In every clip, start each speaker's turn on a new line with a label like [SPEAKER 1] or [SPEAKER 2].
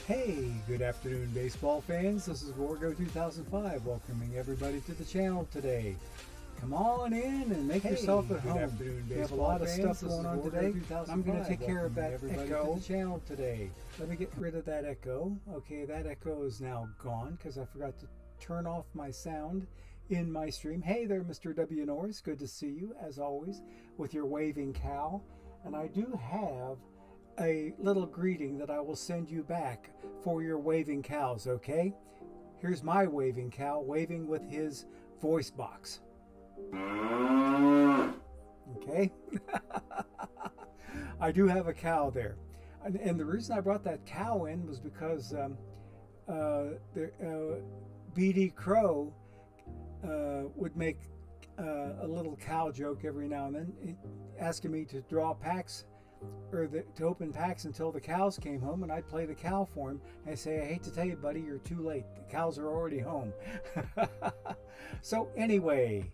[SPEAKER 1] Hey, good afternoon, baseball fans. This is Wargo 2005, welcoming everybody to the channel today. Come on in and make yourself at home. We have a lot of stuff going on today. I'm going to take care of that echo to the channel today. Let me get rid of that echo. Okay, that echo is now gone because I forgot to turn off my sound in my stream. Hey there, Mr. W. Norris. Good to see you, as always, with your waving cow. And I do have a little greeting that I will send you back for your waving cows, okay? Here's my waving cow waving with his voice box. Okay? I do have a cow there. And the reason I brought that cow in was because BD Crow would make a little cow joke every now and then, asking me to draw packs or to open packs until the cows came home, and I'd play the cow for him. And I'd say, I hate to tell you, buddy, you're too late. The cows are already home. So anyway,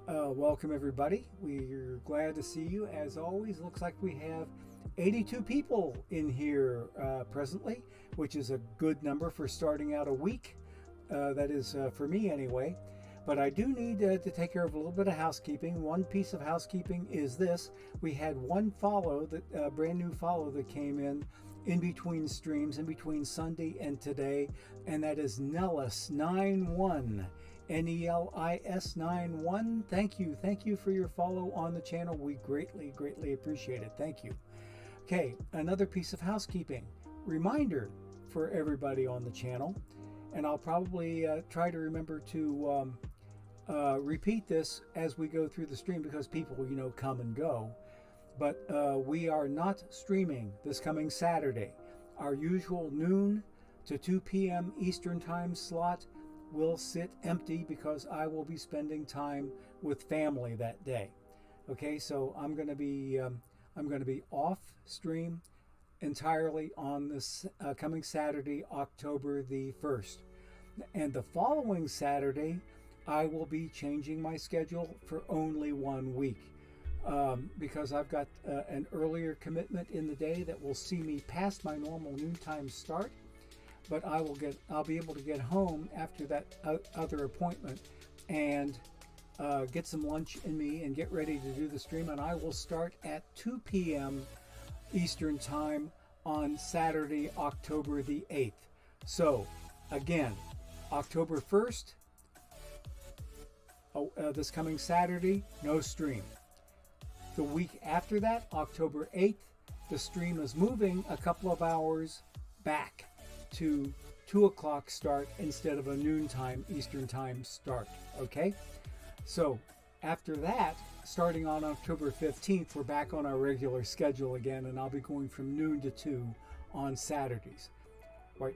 [SPEAKER 1] welcome everybody. We're glad to see you. As always, looks like we have 82 people in here presently, which is a good number for starting out a week. That is for me anyway. But I do need to take care of a little bit of housekeeping. One piece of housekeeping is this. We had one follow, that brand new follow that came in between streams, in between Sunday and today, and that is Nellis91. Nelis91. Thank you for your follow on the channel. We greatly appreciate it. Thank you. Okay, another piece of housekeeping. Reminder for everybody on the channel, and I'll probably try to remember to repeat this as we go through the stream because people, you know, come and go. But we are not streaming this coming Saturday. Our usual noon to 2 p.m. Eastern time slot will sit empty because I will be spending time with family that day. Okay, so I'm going to be off stream entirely on this coming Saturday, October the 1st. And the following Saturday, I will be changing my schedule for only 1 week because I've got an earlier commitment in the day that will see me past my normal noontime start. But I'll be able to get home after that other appointment and get some lunch in me and get ready to do the stream. And I will start at 2 p.m. Eastern time on Saturday, October the 8th. So Again, October 1st, this coming Saturday, no stream. The week after that, October 8th, the stream is moving a couple of hours back to 2 o'clock start instead of a noontime Eastern time start. Okay? So after that, starting on October 15th, we're back on our regular schedule again, and I'll be going from noon to 2 on Saturdays. Right.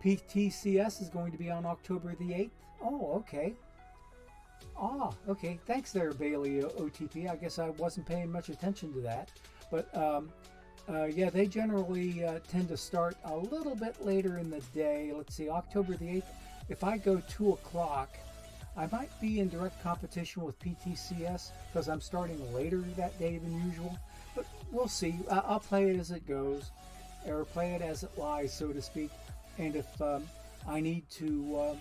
[SPEAKER 1] PTCS is going to be on October the 8th. Oh, okay. Okay. Thanks there, Bailey OTP. I guess I wasn't paying much attention to that. But yeah, they generally tend to start a little bit later in the day. Let's see, October the 8th. If I go 2 o'clock, I might be in direct competition with PTCS because I'm starting later that day than usual. But we'll see. I'll play it as it goes, or play it as it lies, so to speak. And if I need to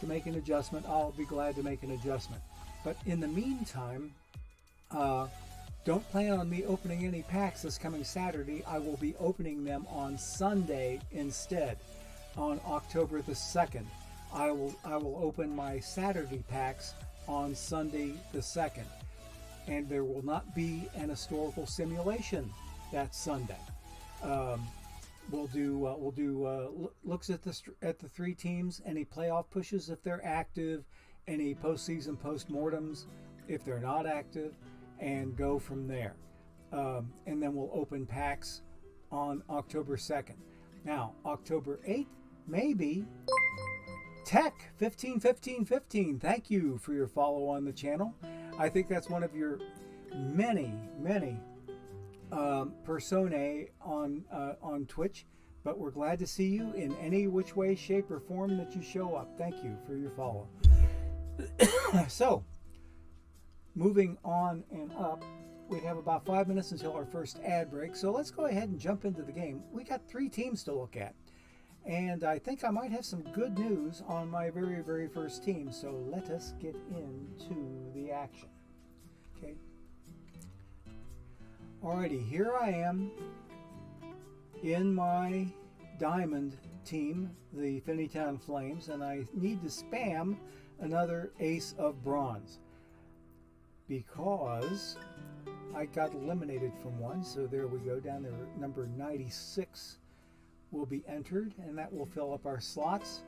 [SPEAKER 1] make an adjustment, I'll be glad to make an adjustment. But in the meantime, don't plan on me opening any packs this coming Saturday. I will be opening them on Sunday instead, on October the 2nd. I will open my Saturday packs on Sunday the 2nd. And there will not be an historical simulation that Sunday. We'll do looks at the 3 teams, any playoff pushes if they're active, any postseason postmortems if they're not active, and go from there. And then we'll open packs on October 2nd. Now, October 8th, maybe Tech 151515. Thank you for your follow on the channel. I think that's one of your many personae on Twitch, but we're glad to see you in any which way, shape, or form that you show up. Thank you for your follow. So, moving on and up, we have about 5 minutes until our first ad break, so let's go ahead and jump into the game. We got 3 teams to look at, and I think I might have some good news on my very first team, so let us get into the action. Okay. Alrighty, here I am in my diamond team, the Finneytown Flames, and I need to spam another ace of bronze because I got eliminated from one. So there we go, down there, number 96 will be entered, and that will fill up our slots.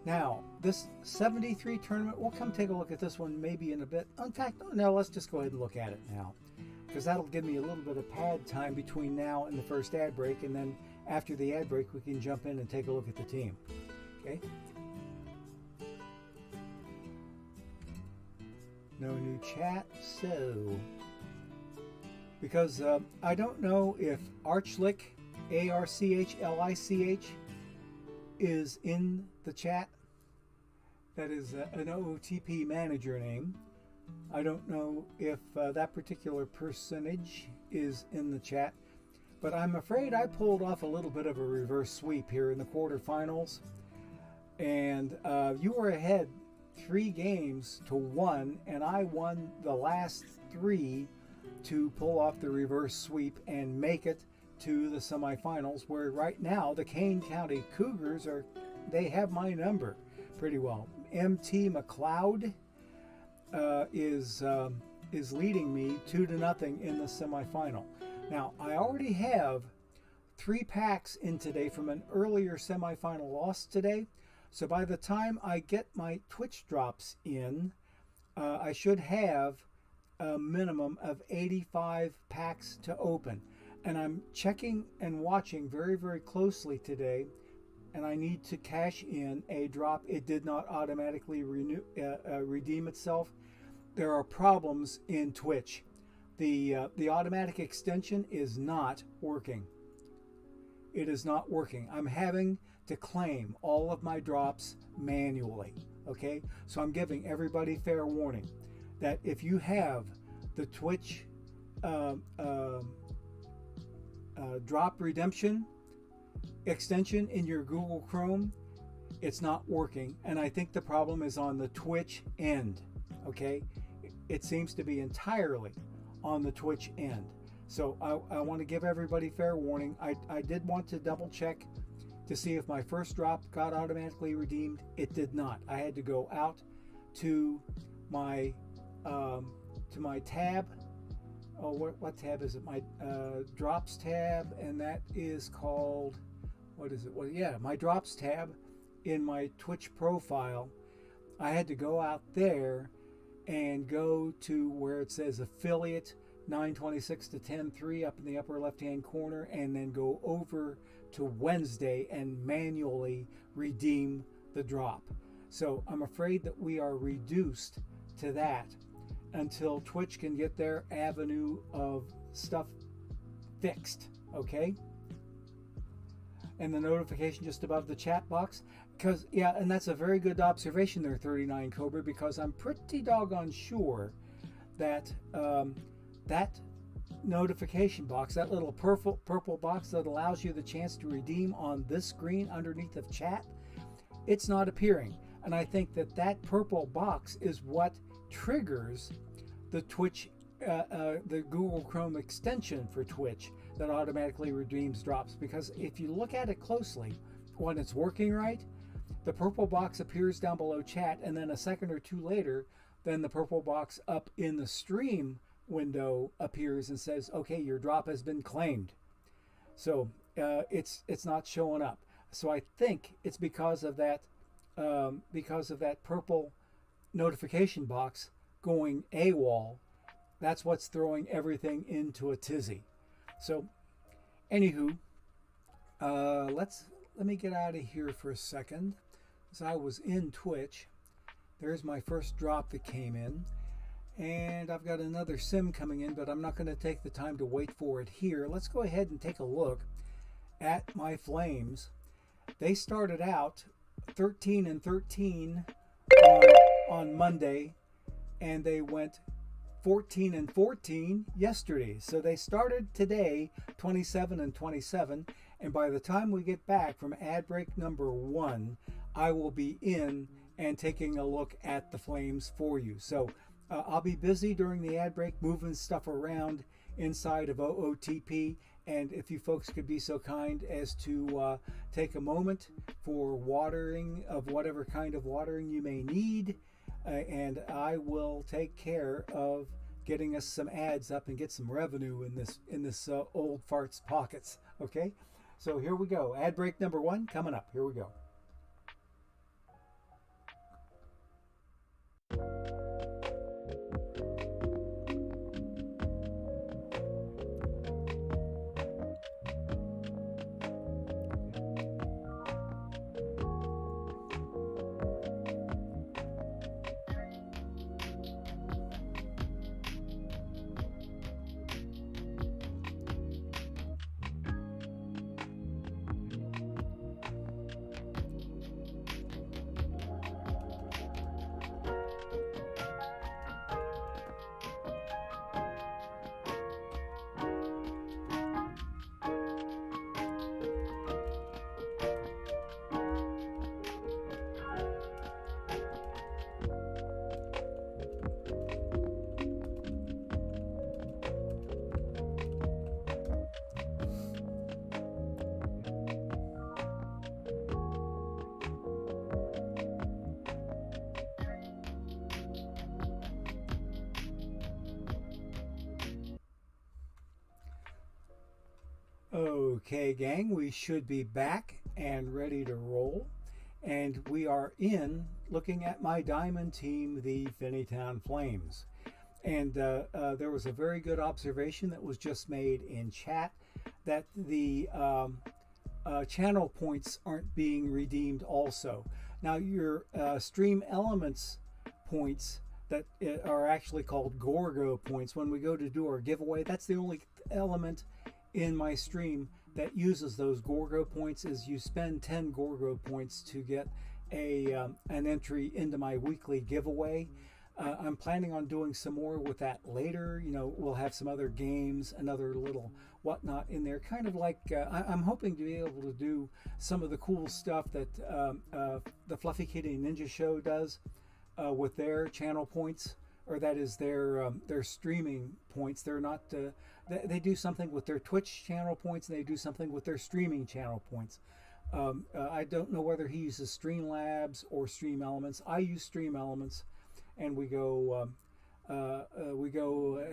[SPEAKER 1] Now, this 73 tournament, we'll come take a look at this one maybe in a bit. In fact, no, let's just go ahead and look at it now, because that'll give me a little bit of pad time between now and the first ad break, and then after the ad break we can jump in and take a look at the team. Okay. No new chat, so because I don't know if Archlich, ARCHLICH, is in the chat. That is an OOTP manager name. I don't know if that particular personage is in the chat, but I'm afraid I pulled off a little bit of a reverse sweep here in the quarterfinals, and you were ahead 3 games to 1, and I won the last 3 to pull off the reverse sweep and make it to the semifinals, where right now the Kane County Cougars they have my number pretty well. MT McLeod is leading me 2-0 in the semifinal. Now, I already have 3 packs in today from an earlier semifinal loss today. So by the time I get my Twitch drops in, I should have a minimum of 85 packs to open. And I'm checking and watching very closely today, and I need to cash in a drop. It did not automatically redeem itself. There are problems in Twitch. The automatic extension is not working. It is not working. I'm having to claim all of my drops manually. Okay, so I'm giving everybody fair warning that if you have the Twitch drop redemption extension in your Google Chrome, it's not working, and I think the problem is on the Twitch end. Okay, it seems to be entirely on the Twitch end. So I want to give everybody fair warning. I did want to double check to see if my first drop got automatically redeemed. It did not. I had to go out to my tab. Oh, what tab is it? My drops tab, and that is called, what is it? Well, yeah, my drops tab in my Twitch profile. I had to go out there and go to where it says affiliate 926 to 10.3 up in the upper left hand corner, and then go over to Wednesday and manually redeem the drop. So I'm afraid that we are reduced to that until Twitch can get their avenue of stuff fixed, okay? And the notification just above the chat box, because yeah, and that's a very good observation there, 39 Cobra, because I'm pretty doggone sure that that notification box, that little purple box that allows you the chance to redeem on this screen underneath of chat, it's not appearing. And I think that that purple box is what triggers the Twitch, the Google Chrome extension for Twitch that automatically redeems drops. Because if you look at it closely, when it's working right, the purple box appears down below chat, and then a second or two later, then the purple box up in the stream window appears and says, okay, your drop has been claimed. So it's not showing up. So I think it's because of that purple notification box going AWOL. That's what's throwing everything into a tizzy. So anywho, let me get out of here for a second. As I was in Twitch, there's my first drop that came in, and I've got another sim coming in, but I'm not going to take the time to wait for it here. Let's go ahead and take a look at my flames. They started out 13 and 13 on Monday, and they went 14 and 14 yesterday. So they started today 27 and 27, and by the time we get back from ad break number 1, I will be in and taking a look at the flames for you. So I'll be busy during the ad break moving stuff around inside of OOTP, and if you folks could be so kind as to take a moment for watering of whatever kind of watering you may need, and I will take care of getting us some ads up and get some revenue in this old fart's pockets. Okay, so here we go. Ad break number 1 coming up. Here we go. Okay, gang, we should be back and ready to roll. And we are in looking at my diamond team, the Finneytown Flames. And there was a very good observation that was just made in chat that the channel points aren't being redeemed also. Now, your stream elements points that are actually called Gorgo points, when we go to do our giveaway, that's the only element in my stream that uses those Gorgo points. Is you spend 10 Gorgo points to get an entry into my weekly giveaway. I'm planning on doing some more with that later. You know, we'll have some other games, another little whatnot in there, kind of like I'm hoping to be able to do some of the cool stuff that the Fluffy Kitty Ninja Show does with their channel points, or that is their streaming points. They're not they do something with their Twitch channel points, and they do something with their streaming channel points. I don't know whether he uses Streamlabs or Stream Elements. I use Stream Elements, and we go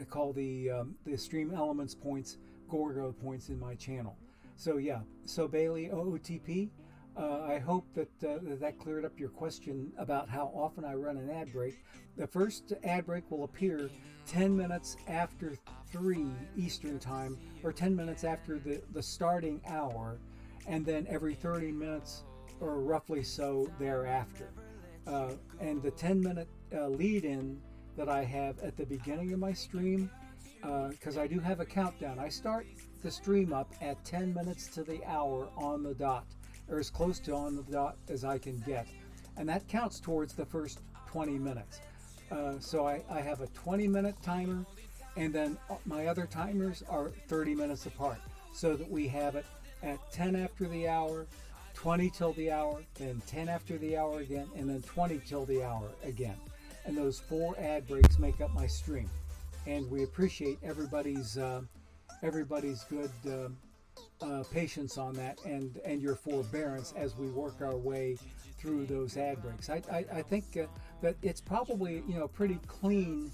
[SPEAKER 1] call the Stream Elements points Gorgo points in my channel. So yeah, so Bailey OOTP. I hope that that cleared up your question about how often I run an ad break. The first ad break will appear 10 minutes after 3 Eastern Time, or 10 minutes after the starting hour, and then every 30 minutes or roughly so thereafter. And the 10-minute lead-in that I have at the beginning of my stream, because I do have a countdown. I start the stream up at 10 minutes to the hour on the dot, or as close to on the dot as I can get. And that counts towards the first 20 minutes. So I have a 20-minute timer, and then my other timers are 30 minutes apart, so that we have it at 10 after the hour, 20 till the hour, then 10 after the hour again, and then 20 till the hour again. And those 4 ad breaks make up my stream. And we appreciate everybody's good patience on that, and your forbearance as we work our way through those ad breaks. I think that it's probably, you know, pretty clean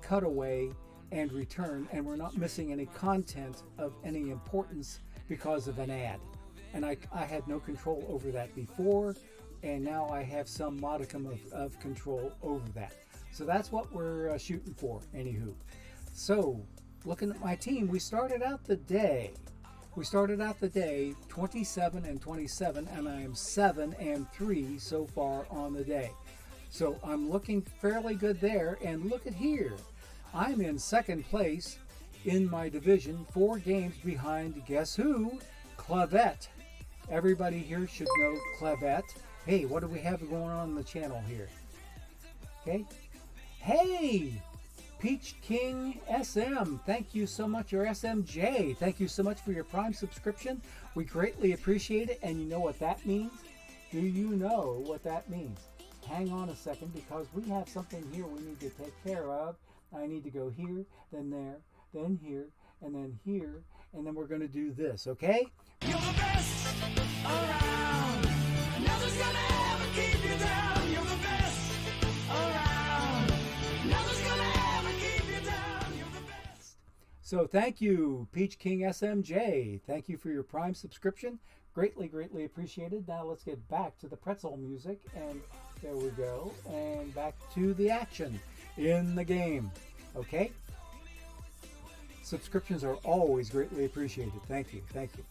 [SPEAKER 1] cutaway and return, and we're not missing any content of any importance because of an ad. And I had no control over that before, and now I have some modicum of control over that. So that's what we're shooting for, anywho. So, looking at my team, we started out the day 27 and 27, and I am 7 and 3 so far on the day. So I'm looking fairly good there, and look at here. I'm in second place in my division, 4 games behind, guess who? Clavette. Everybody here should know Clavette. Hey, what do we have going on the channel here? Okay. Hey, Peach King SM, thank you so much, or SMJ, thank you so much for your Prime subscription. We greatly appreciate it, and you know what that means? Do you know what that means? Hang on a second, because we have something here we need to take care of. I need to go here, then there, then here, and then here, and then we're going to do this, okay?
[SPEAKER 2] You're the best around. Nothing's gonna ever keep you down. You're the best around. Nothing's gonna ever keep you down. You're the best.
[SPEAKER 1] So thank you, Peach King SMJ. Thank you for your Prime subscription. Greatly, greatly appreciated. Now let's get back to the pretzel music, and there we go, and back to the action in the game. Okay? Subscriptions are always greatly appreciated. Thank you. Thank you.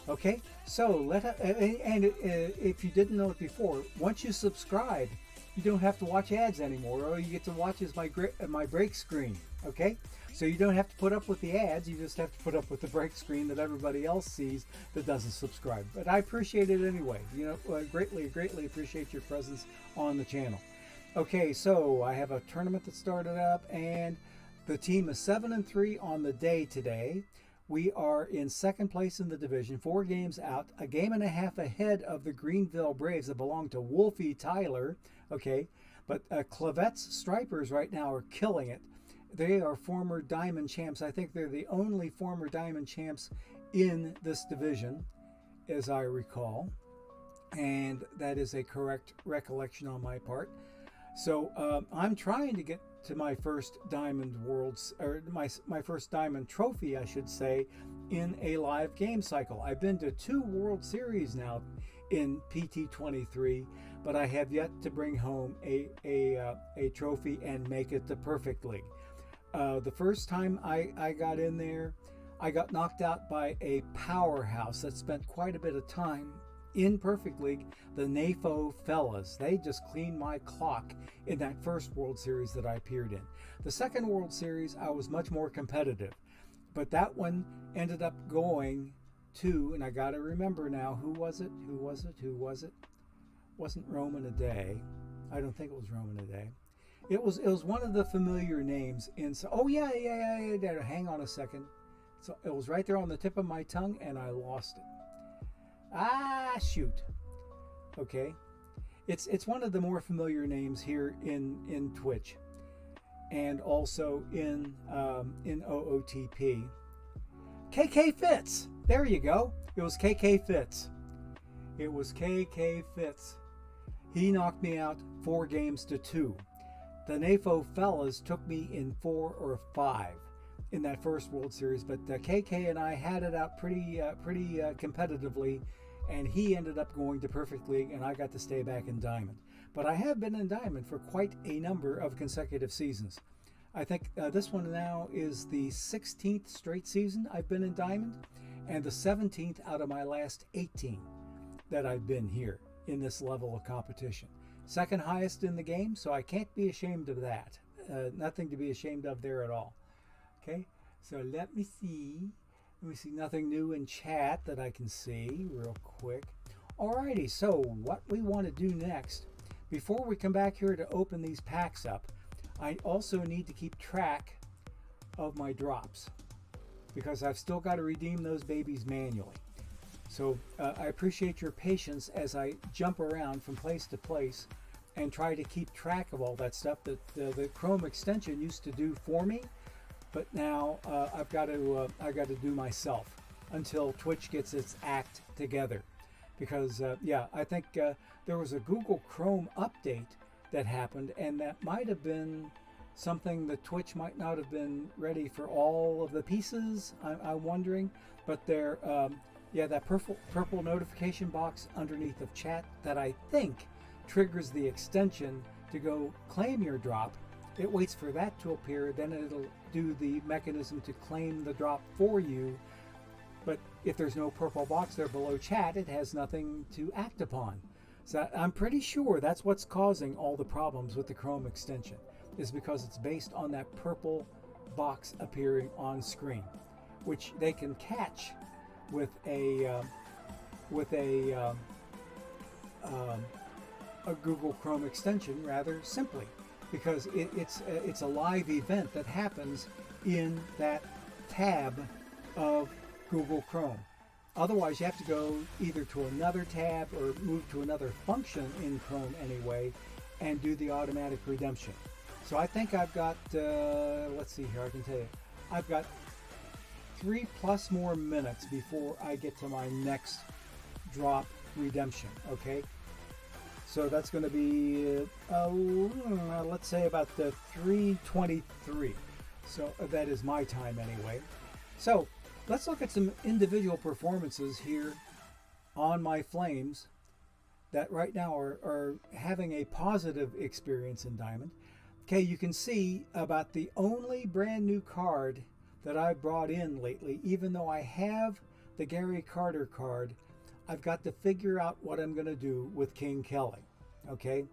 [SPEAKER 1] Okay, so if you didn't know it before, once you subscribe, you don't have to watch ads anymore. All you get to watch is my break screen. Okay, so you don't have to put up with the ads. You just have to put up with the break screen that everybody else sees that doesn't subscribe. But I appreciate it anyway. You know, greatly appreciate your presence on the channel. Okay, so I have a tournament that started up, and the team is 7 and 3 on the day today. We are in second place in the division, 4 games out, a game and a half ahead of the Greenville Braves that belong to Wolfie Tyler. Okay, but Clavette's Stripers right now are killing it. They are former Diamond champs. I think they're the only former Diamond champs in this division, as I recall. And that is a correct recollection on my part. So I'm trying to get to my first Diamond Worlds, or my first Diamond Trophy, I should say, in a live game cycle. I've been to 2 World Series now in PT23, but I have yet to bring home a trophy and make it the Perfect League. The first time I got in there, I got knocked out by a powerhouse that spent quite a bit of time in Perfect League, the NAFO fellas. They just cleaned my clock in that first World Series that I appeared in. The second World Series, I was much more competitive, but that one ended up going to, and I got to remember now, who was it? Wasn't Roman a Day. I don't think it was Roman a Day. It was one of the familiar names in. Oh yeah. Hang on a second. So it was right there on the tip of my tongue, and I lost it. Ah, shoot. Okay, it's one of the more familiar names here in Twitch, and also in OOTP. KK Fitz. There you go. It was KK Fitz. It was KK Fitz. He knocked me out 4-2. The NAFO fellas took me in 4 or 5 in that first World Series, but KK and I had it out pretty competitively, and he ended up going to Perfect League, and I got to stay back in Diamond. But I have been in Diamond for quite a number of consecutive seasons. I think this one now is the 16th straight season I've been in Diamond, and the 17th out of my last 18 that I've been here in this level of competition. Second highest in the game, so I can't be ashamed of that. Nothing to be ashamed of there at all. Okay, so let me see. Nothing new in chat that I can see real quick. Alrighty, so what we want to do next, before we come back here to open these packs up, I also need to keep track of my drops because I've still got to redeem those babies manually. So I appreciate your patience as I jump around from place to place and try to keep track of all that stuff that the Chrome extension used to do for me, but now I've got to do myself until Twitch gets its act together. Because yeah, I think there was a Google Chrome update that happened, and that might have been something that Twitch might not have been ready for all of the pieces. I'm wondering, but there, yeah, that purple notification box underneath of chat that I think triggers the extension to go claim your drop. It waits for that to appear, then it'll do the mechanism to claim the drop for you. But if there's no purple box there below chat, it has nothing to act upon. So I'm pretty sure that's what's causing all the problems with the Chrome extension, is because it's based on that purple box appearing on screen, which they can catch with a Google Chrome extension rather simply, because it's a live event that happens in that tab of Google Chrome. Otherwise, you have to go either to another tab or move to another function in Chrome anyway and do the automatic redemption. So I think I've got, let's see here, I can tell you, I've got 3+ more minutes before I get to my next drop redemption, okay? So that's going to be, let's say about the 3:23. So that is my time anyway. So let's look at some individual performances here on my Flames that right now are having a positive experience in Diamond. Okay, you can see about the only brand new card that I've brought in lately, even though I have the Gary Carter card, I've got to figure out what I'm going to do with King Kelly. Okay,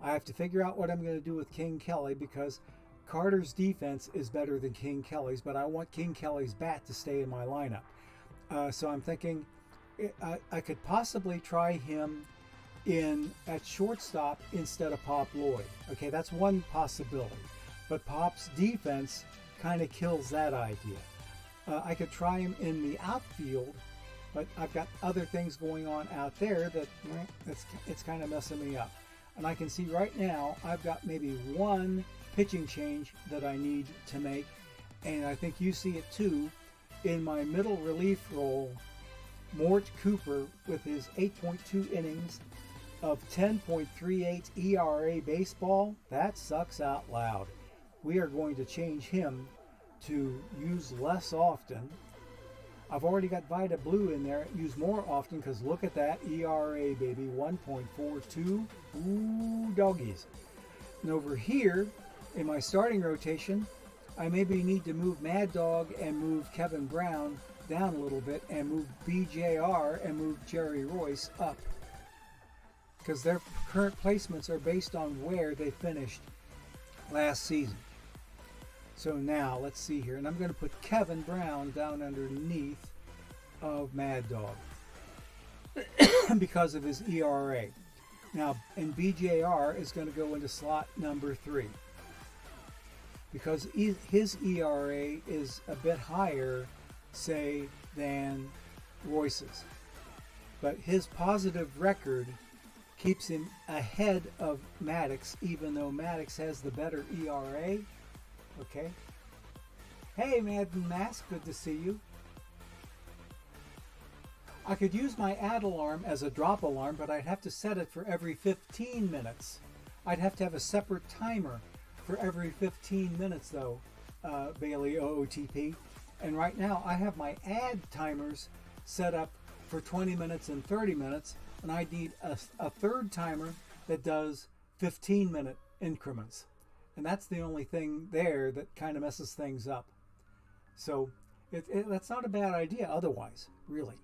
[SPEAKER 1] I have to figure out what I'm going to do with King Kelly because Carter's defense is better than King Kelly's, but I want King Kelly's bat to stay in my lineup. So I'm thinking I could possibly try him at shortstop instead of Pop Lloyd. Okay, that's one possibility. But Pop's defense kind of kills that idea. I could try him in the outfield, but I've got other things going on out there that it's kind of messing me up. And I can see right now I've got maybe one pitching change that I need to make, and I think you see it too in my middle relief role. Mort Cooper with his 8.2 innings of 10.38 ERA baseball, that sucks out loud. We are going to change him to use less often. I've already got Vita Blue in there, use more often, because look at that ERA, baby, 1.42. Ooh, doggies. And over here in my starting rotation, I maybe need to move Mad Dog and move Kevin Brown down a little bit and move BJR and move Jerry Royce up, because their current placements are based on where they finished last season. So now let's see here, and I'm going to put Kevin Brown down underneath of Mad Dog because of his ERA. Now, and BJR is going to go into slot number 3 because his ERA is a bit higher, say, than Royce's. But his positive record keeps him ahead of Maddox, even though Maddox has the better ERA. Okay. Hey, Madden Mask, good to see you. I could use my ad alarm as a drop alarm, but I'd have to set it for every 15 minutes. I'd have to have a separate timer for every 15 minutes though, Bailey OOTP. And right now I have my ad timers set up for 20 minutes and 30 minutes, and I need a third timer that does 15-minute increments. And that's the only thing there that kind of messes things up. So that's not a bad idea otherwise, really.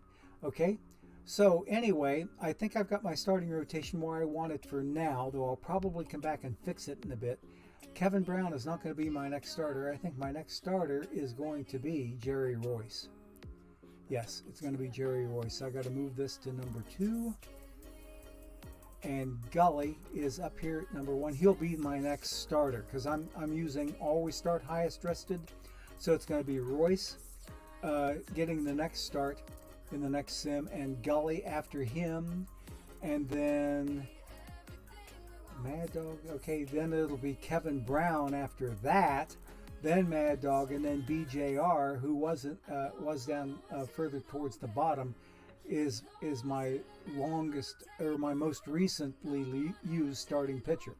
[SPEAKER 1] Okay, so anyway, I think I've got my starting rotation where I want it for now, though I'll probably come back and fix it in a bit. Kevin Brown is not going to be my next starter. I think my next starter is going to be Jerry Royce. Yes, it's going to be Jerry Royce. I got to move this to number 2. And Gully is up here at number 1. He'll be my next starter because I'm using always start highest rested. So it's going to be Royce getting the next start in the next sim, and Gully after him, and then Mad Dog. Okay, then it'll be Kevin Brown after that, then Mad Dog, and then BJR, who was down further towards the bottom, is my longest or my most recently used starting pitcher.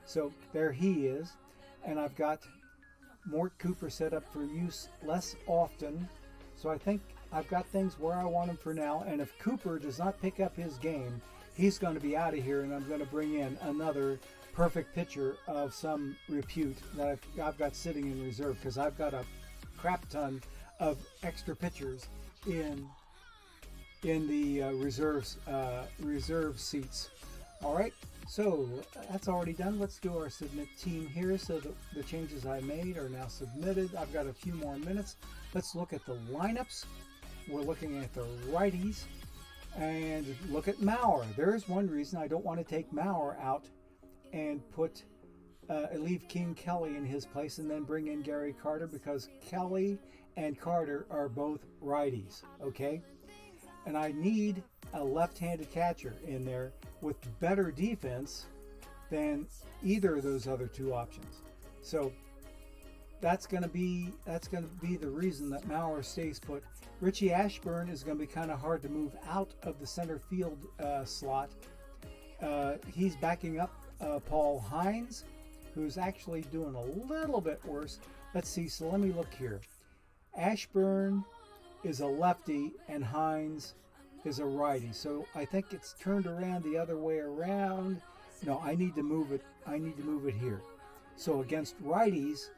[SPEAKER 1] So there he is, and I've got Mort Cooper set up for use less often. So I think I've got things where I want him for now, and if Cooper does not pick up his game, he's going to be out of here, and I'm going to bring in another perfect pitcher of some repute that I've got sitting in reserve, because I've got a crap ton of extra pitchers in the reserve seats. All right, so that's already done. Let's do our submit team here. So the changes I made are now submitted. I've got a few more minutes. Let's look at the lineups. We're looking at the righties, and look at Maurer. There's one reason I don't want to take Maurer out and put leave King Kelly in his place and then bring in Gary Carter, because Kelly and Carter are both righties. Okay, and I need a left-handed catcher in there with better defense than either of those other two options. So that's going to be the reason that Maurer stays put. Richie Ashburn is going to be kind of hard to move out of the center field slot. He's backing up Paul Hines, who's actually doing a little bit worse. Let's see. So let me look here. Ashburn is a lefty and Hines is a righty. So I think it's turned around the other way around. No, I need to move it. I need to move it here. So against righties.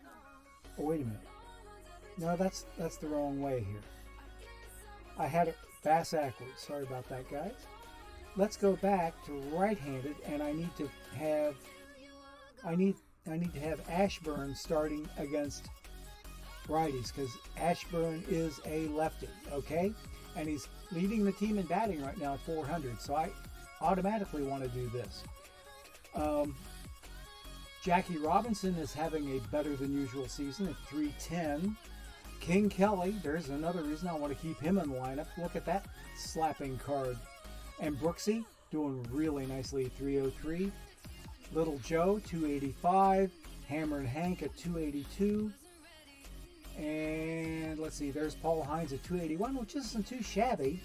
[SPEAKER 1] Oh, wait a minute. No, that's the wrong way here. I had it backwards. Sorry about that, guys. Let's go back to right-handed, and I need to have Ashburn starting against righties, because Ashburn is a lefty, okay? And he's leading the team in batting right now at 400, so I automatically want to do this. Jackie Robinson is having a better than usual season at 310. King Kelly, there's another reason I want to keep him in the lineup. Look at that slapping card. And Brooksy doing really nicely at 303. Little Joe, 285. Hammer and Hank at 282. And let's see, there's Paul Hines at 281, which isn't too shabby.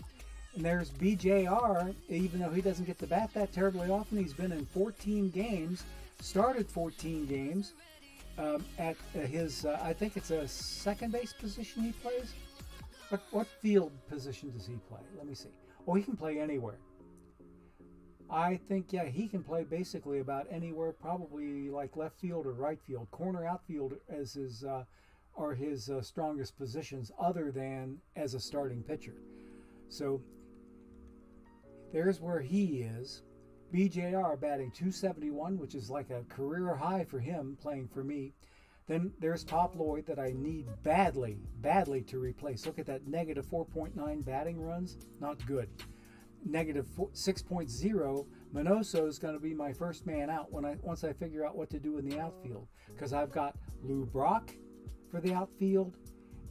[SPEAKER 1] And there's BJR, even though he doesn't get to bat that terribly often. He's been in 14 games, started 14 games. At his, I think it's a second base position he plays. What field position does he play? Let me see. Oh, he can play anywhere. I think, yeah, he can play basically about anywhere, probably like left field or right field. Corner outfield as his are his strongest positions, other than as a starting pitcher. So there's where he is. BJR batting 271, which is like a career high for him playing for me. Then there's Top Lloyd that I need badly to replace. Look at that, negative 4.9 batting runs. Not good. Negative 6.0. Minoso is going to be my first man out once I figure out what to do in the outfield, because I've got Lou Brock for the outfield,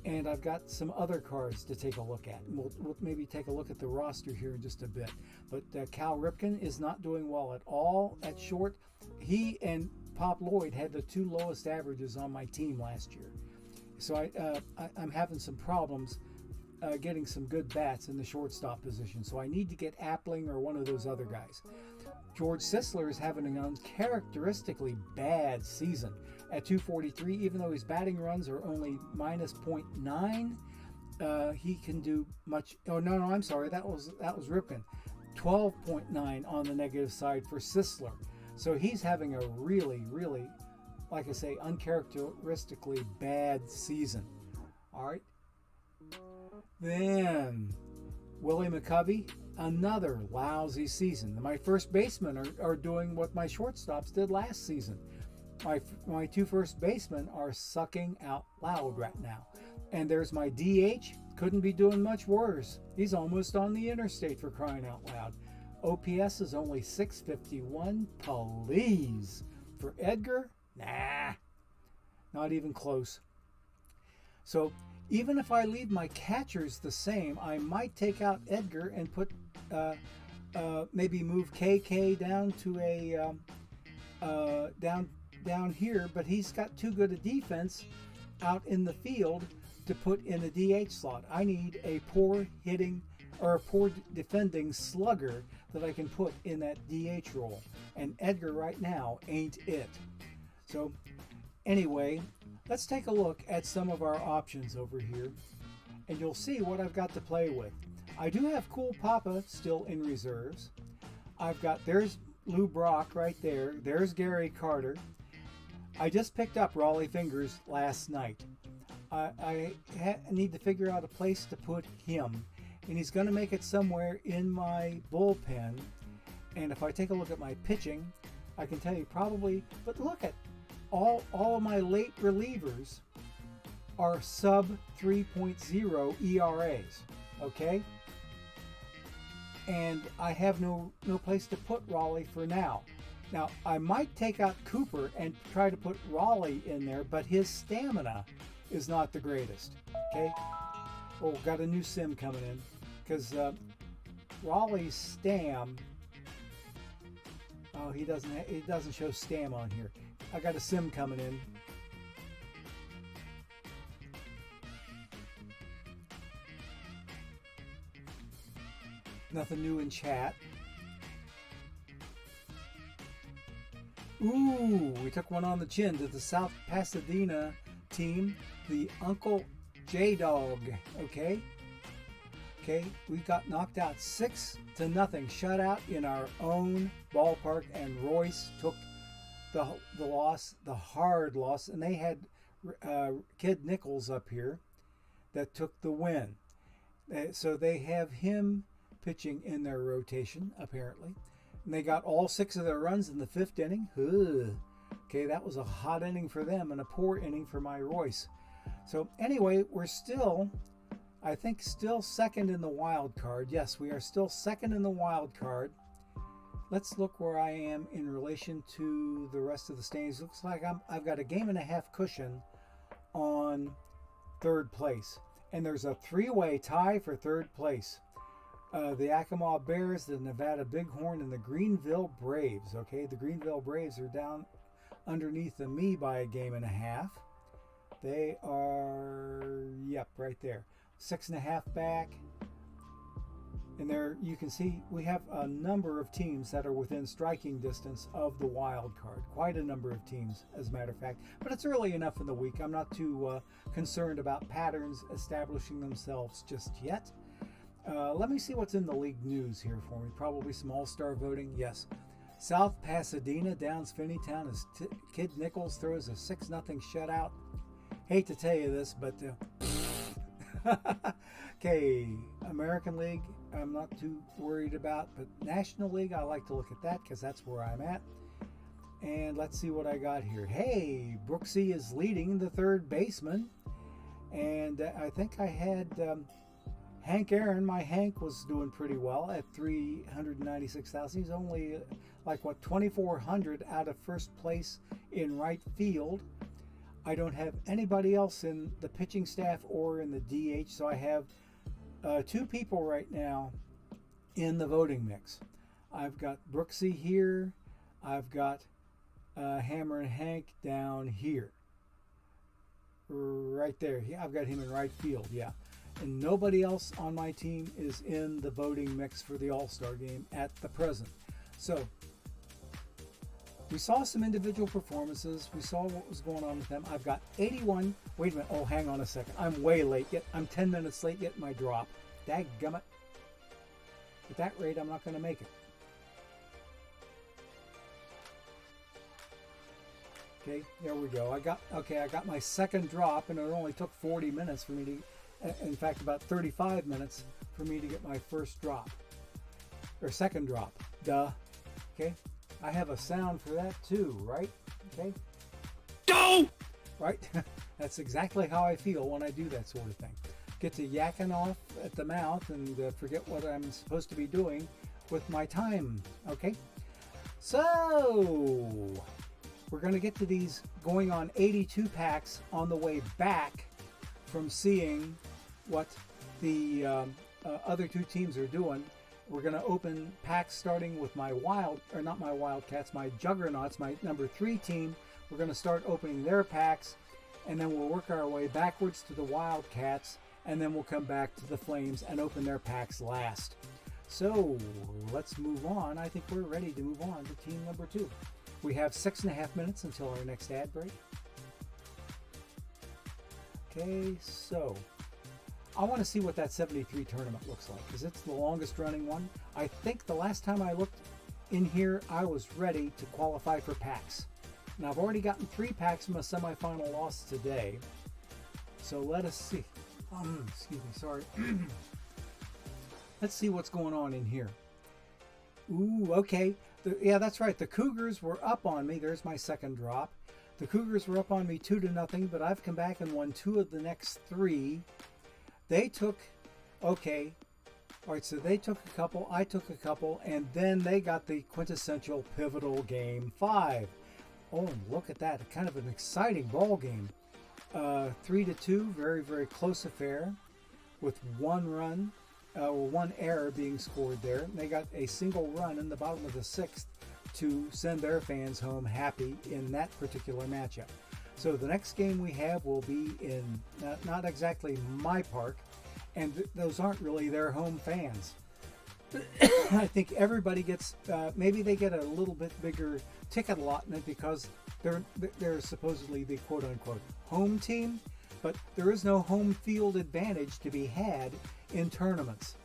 [SPEAKER 1] and I've got some other cards to take a look at. And we'll maybe take a look at the roster here in just a bit. But Cal Ripken is not doing well at all at short. He and Pop Lloyd had the two lowest averages on my team last year. So I'm having some problems getting some good bats in the shortstop position, so I need to get Appling or one of those other guys. George Sisler is having an uncharacteristically bad season at 243, even though his batting runs are only minus .9. He can do much. Oh no, I'm sorry, that was Ripken. 12.9 on the negative side for Sisler. So he's having a really, really, like I say, uncharacteristically bad season. All right. Then Willie McCovey, another lousy season. My first basemen are doing what my shortstops did last season. My two first basemen are sucking out loud right now. And there's my DH, couldn't be doing much worse. He's almost on the interstate, for crying out loud. OPS is only 651. Please. For Edgar, nah, not even close. So even if I leave my catchers the same, I might take out Edgar and put maybe move KK down to a down here, but he's got too good a defense out in the field to put in a DH slot. I need a poor hitting or a poor defending slugger that I can put in that DH role, and Edgar right now ain't it. So anyway, let's take a look at some of our options over here, and you'll see what I've got to play with. I do have Cool Papa still in reserves. There's Lou Brock right there. There's Gary Carter. I just picked up Raleigh Fingers last night. I need to figure out a place to put him, and he's going to make it somewhere in my bullpen. And if I take a look at my pitching, I can tell you probably, but look at all of my late relievers are sub 3.0 ERAs, okay? And I have no place to put Raleigh for now. Now, I might take out Cooper and try to put Raleigh in there, but his stamina is not the greatest, okay? Oh, got a new sim coming in, because Raleigh's stam, oh, it doesn't show stam on here. I got a sim coming in. Nothing new in chat. Ooh, we took one on the chin to the South Pasadena team, the Uncle J-Dog, okay? Okay, we got knocked out 6-0, shutout in our own ballpark, and Royce took the loss, the hard loss, and they had Kid Nichols up here that took the win. So they have him pitching in their rotation, apparently. And they got all 6 of their runs in the 5th inning. Ugh. Okay, that was a hot inning for them and a poor inning for my Royce. So anyway, we're still, I think, still second in the wild card. Yes, we are still second in the wild card. Let's look where I am in relation to the rest of the standings. Looks like I've got a game and a half cushion on 3rd place. And there's a 3-way tie for 3rd place. The Yakima Bears, the Nevada Bighorn, and the Greenville Braves. Okay, the Greenville Braves are down underneath of me by a game and a half. They are, yep, right there. 6.5 back. And there you can see we have a number of teams that are within striking distance of the wild card. Quite a number of teams, as a matter of fact. But it's early enough in the week. I'm not too concerned about patterns establishing themselves just yet. Let me see what's in the league news here for me. Probably some all-star voting. Yes. South Pasadena downs Finneytown as Kid Nichols throws a 6-0 shutout. Hate to tell you this, but okay, American League I'm not too worried about, but National League I like to look at that because that's where I'm at. And let's see what I got here. Hey, Brooksy is leading the 3rd baseman, and I think I had Hank Aaron. My Hank was doing pretty well at 396,000. He's only like 2,400 out of 1st place in right field. I don't have anybody else in the pitching staff or in the DH, so I have 2 people right now in the voting mix. I've got Brooksy here. I've got Hammer and Hank down here. Right there. Yeah, I've got him in right field, yeah. and nobody else on my team is in the voting mix for the All-Star game at the present. So we saw some individual performances. We saw what was going on with them. I've got 81. Wait a minute. Oh, hang on a second. I'm way late. I'm 10 minutes late getting my drop. Dadgummit. At that rate, I'm not going to make it. Okay, there we go. I got my second drop, and it only took 40 minutes for me to, in fact, about 35 minutes for me to get my first drop, or second drop. Duh. Okay, I have a sound for that too, right? Okay.
[SPEAKER 2] Go!
[SPEAKER 1] Right? That's exactly how I feel when I do that sort of thing. Get to yakking off at the mouth and forget what I'm supposed to be doing with my time. Okay. So we're going to get to these going on 82 packs on the way back from seeing what the other two teams are doing. We're going to open packs starting with my not my Wildcats, my Juggernauts, my number 3 team. We're going to start opening their packs, and then we'll work our way backwards to the Wildcats, and then we'll come back to the Flames and open their packs last. So let's move on. I think we're ready to move on to team number 2. We have 6.5 minutes until our next ad break. Okay, so I want to see what that 73 tournament looks like, because it's the longest running one. I think the last time I looked in here, I was ready to qualify for packs. And I've already gotten 3 packs from a semifinal loss today. So let us see. Excuse me, sorry. Let's see what's going on in here. Ooh, okay. Yeah, that's right. The Cougars were up on me. There's my second drop. The Cougars were up on me 2-0, but I've come back and won 2 of the next 3. They took, okay. All right, so they took a couple, I took a couple, and then they got the quintessential pivotal game 5. Oh, and look at that. Kind of an exciting ball game. 3-2, very, very close affair with 1 run. 1 error being scored there. They got a single run in the bottom of the 6th to send their fans home happy in that particular matchup. So the next game we have will be in not exactly my park, and those aren't really their home fans. I think everybody gets, maybe they get a little bit bigger ticket allotment because they're supposedly the quote-unquote home team, but there is no home field advantage to be had in tournaments.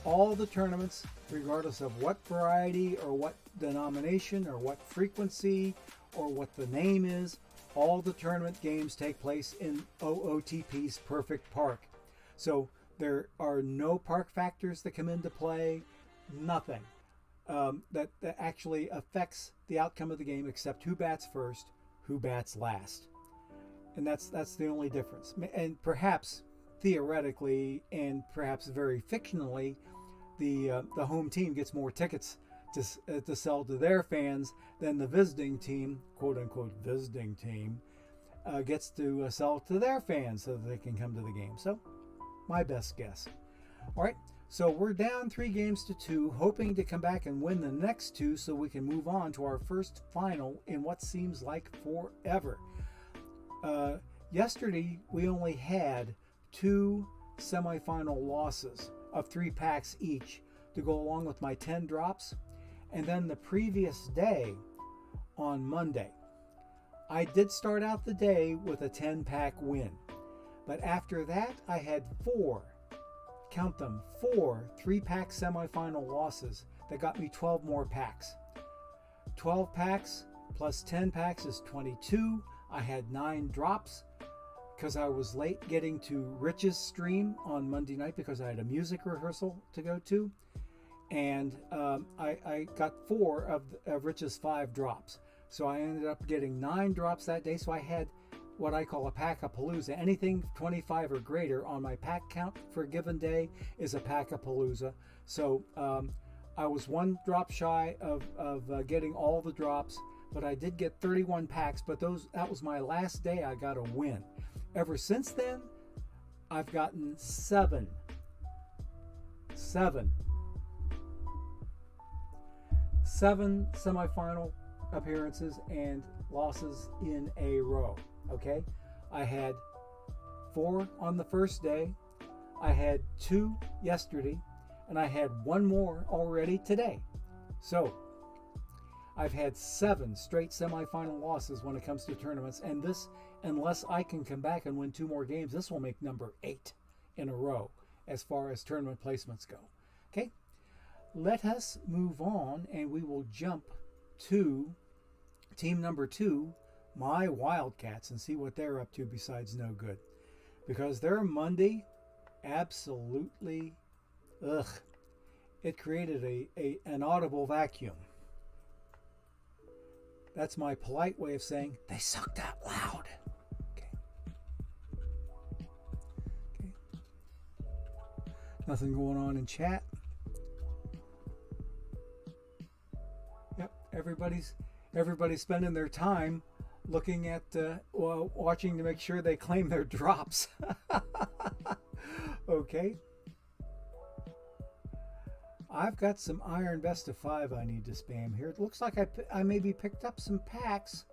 [SPEAKER 1] All the tournaments, regardless of what variety or what denomination or what frequency or what the name is, all the tournament games take place in OOTP's Perfect Park. So there are no park factors that come into play, nothing that actually affects the outcome of the game except who bats first, who bats last. And that's the only difference. And perhaps theoretically and perhaps very fictionally, the home team gets more tickets to sell to their fans than the visiting team, quote unquote visiting team, gets to sell to their fans so that they can come to the game. So my best guess. All right, so we're down 3 games to 2, hoping to come back and win the next 2 so we can move on to our first final in what seems like forever. Yesterday we only had 2 semifinal losses of 3 packs each to go along with my 10 drops. And then the previous day, on Monday, I did start out the day with a 10-pack win. But after that, I had 4, count them, 4 3-pack semifinal losses that got me 12 more packs. 12 packs plus 10 packs is 22. I had 9 drops because I was late getting to Rich's stream on Monday night because I had a music rehearsal to go to. And I got 4 of Rich's 5 drops. So I ended up getting 9 drops that day. So I had what I call a pack-a-palooza. Anything 25 or greater on my pack count for a given day is a pack-a-palooza. So I was 1 drop shy of getting all the drops, but I did get 31 packs. But that was my last day I got a win. Ever since then, I've gotten 7 semifinal appearances and losses in a row. Okay, I had 4 on the first day. I had 2 yesterday, and I had 1 more already today. So I've had 7 straight semifinal losses when it comes to tournaments, and this, unless I can come back and win 2 more games, this will make number 8 in a row as far as tournament placements go. Okay, let us move on, and we will jump to team number 2, my Wildcats, and see what they're up to besides no good. Because their Monday, absolutely, it created an audible vacuum. That's my polite way of saying they sucked out loud. Okay. Nothing going on in chat. Yep, everybody's spending their time looking at, watching to make sure they claim their drops. Okay. I've got some Iron Best of 5 I need to spam here. It looks like I maybe picked up some packs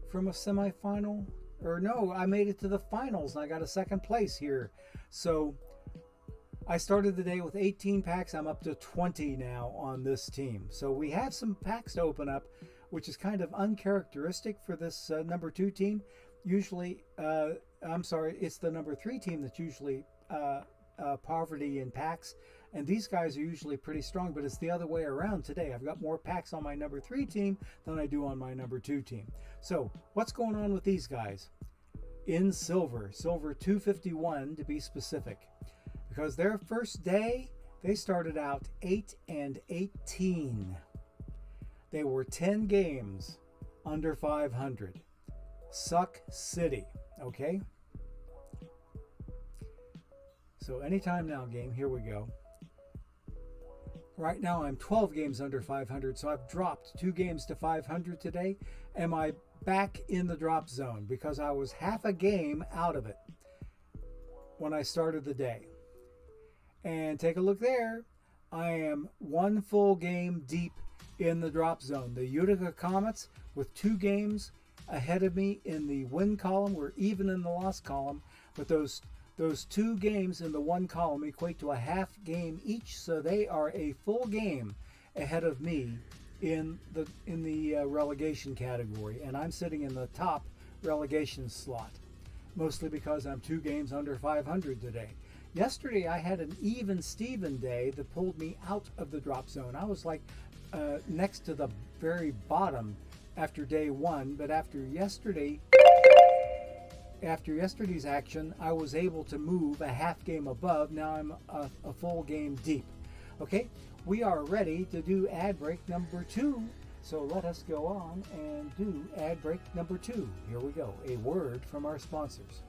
[SPEAKER 1] from a semifinal. Or no, I made it to the finals and I got a 2nd place here. So I started the day with 18 packs. I'm up to 20 now on this team. So we have some packs to open up, which is kind of uncharacteristic for this number 2 team. Usually, it's the number 3 team that's usually poverty in packs. And these guys are usually pretty strong, but it's the other way around today. I've got more packs on my number 3 team than I do on my number 2 team. So what's going on with these guys? In silver 251 to be specific. Because their first day, they started out 8-18. They were 10 games under 500. Suck City, okay? So anytime now game, here we go. Right now I'm 12 games under 500, so I've dropped 2 games to 500 today. Am I back in the drop zone? Because I was half a game out of it when I started the day. And take a look there. I am 1 full game deep in the drop zone. The Utica Comets, with 2 games ahead of me in the win column, were even in the loss column, but those 2 games in the 1 column equate to a half game each, so they are a full game ahead of me in the relegation category, and I'm sitting in the top relegation slot, mostly because I'm 2 games under 500 today. Yesterday I had an even Steven day that pulled me out of the drop zone. I was like next to the very bottom after day 1, but after yesterday's action, I was able to move a half game above. Now I'm a full game deep. Okay, we are ready to do ad break number 2. So let us go on and do ad break number 2. Here we go. A word from our sponsors.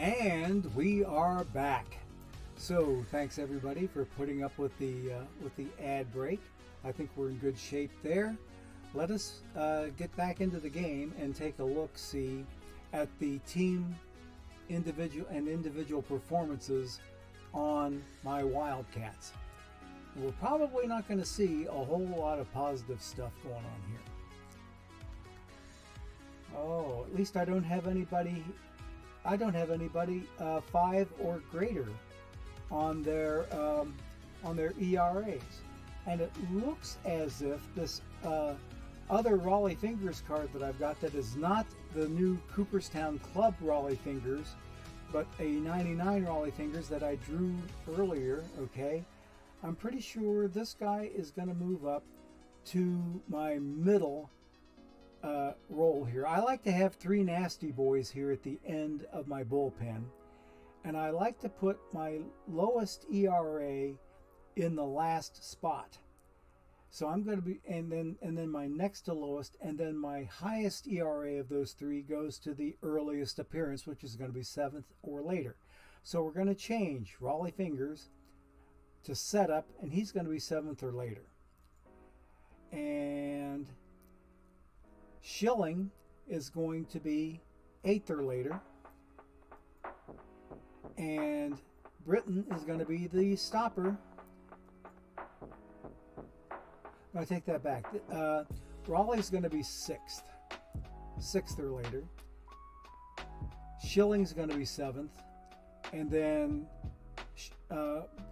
[SPEAKER 1] And we are back. So thanks everybody for putting up with the ad break. I think we're in good shape there. Let us get back into the game and take a look-see at the team individual performances on my Wildcats. We're probably not going to see a whole lot of positive stuff going on here. Oh, at least I don't have anybody 5 or greater on their ERAs. and it looks as if this other Raleigh Fingers card that I've got that is not the new Cooperstown Club Raleigh Fingers, but a 99 Raleigh Fingers that I drew earlier, okay? I'm pretty sure this guy is going to move up to my middle roll here. I like to have 3 nasty boys here at the end of my bullpen, and I like to put my lowest ERA in the last spot. So I'm going to be, and then my next to lowest, and then my highest ERA of those 3 goes to the earliest appearance, which is going to be 7th or later. So we're going to change Raleigh Fingers to setup, and he's going to be 7th or later. And Schilling is going to be 8th or later. And Britton is going to be the stopper. I take that back. Raleigh's going to be 6th or later. Schilling's going to be 7th. And then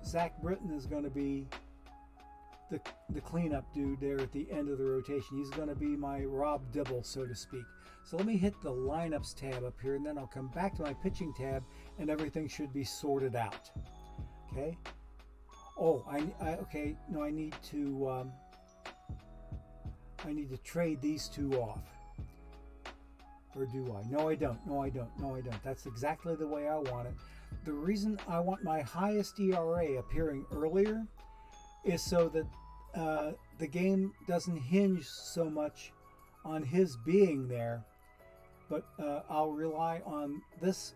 [SPEAKER 1] Zach Britton is going to be the cleanup dude there at the end of the rotation. He's going to be my Rob Dibble, so to speak. So let me hit the lineups tab up here, and then I'll come back to my pitching tab, and everything should be sorted out. Okay. Oh, I need to trade these 2 off. Or do I? No, I don't. That's exactly the way I want it. The reason I want my highest ERA appearing earlier is so that the game doesn't hinge so much on his being there, but I'll rely on this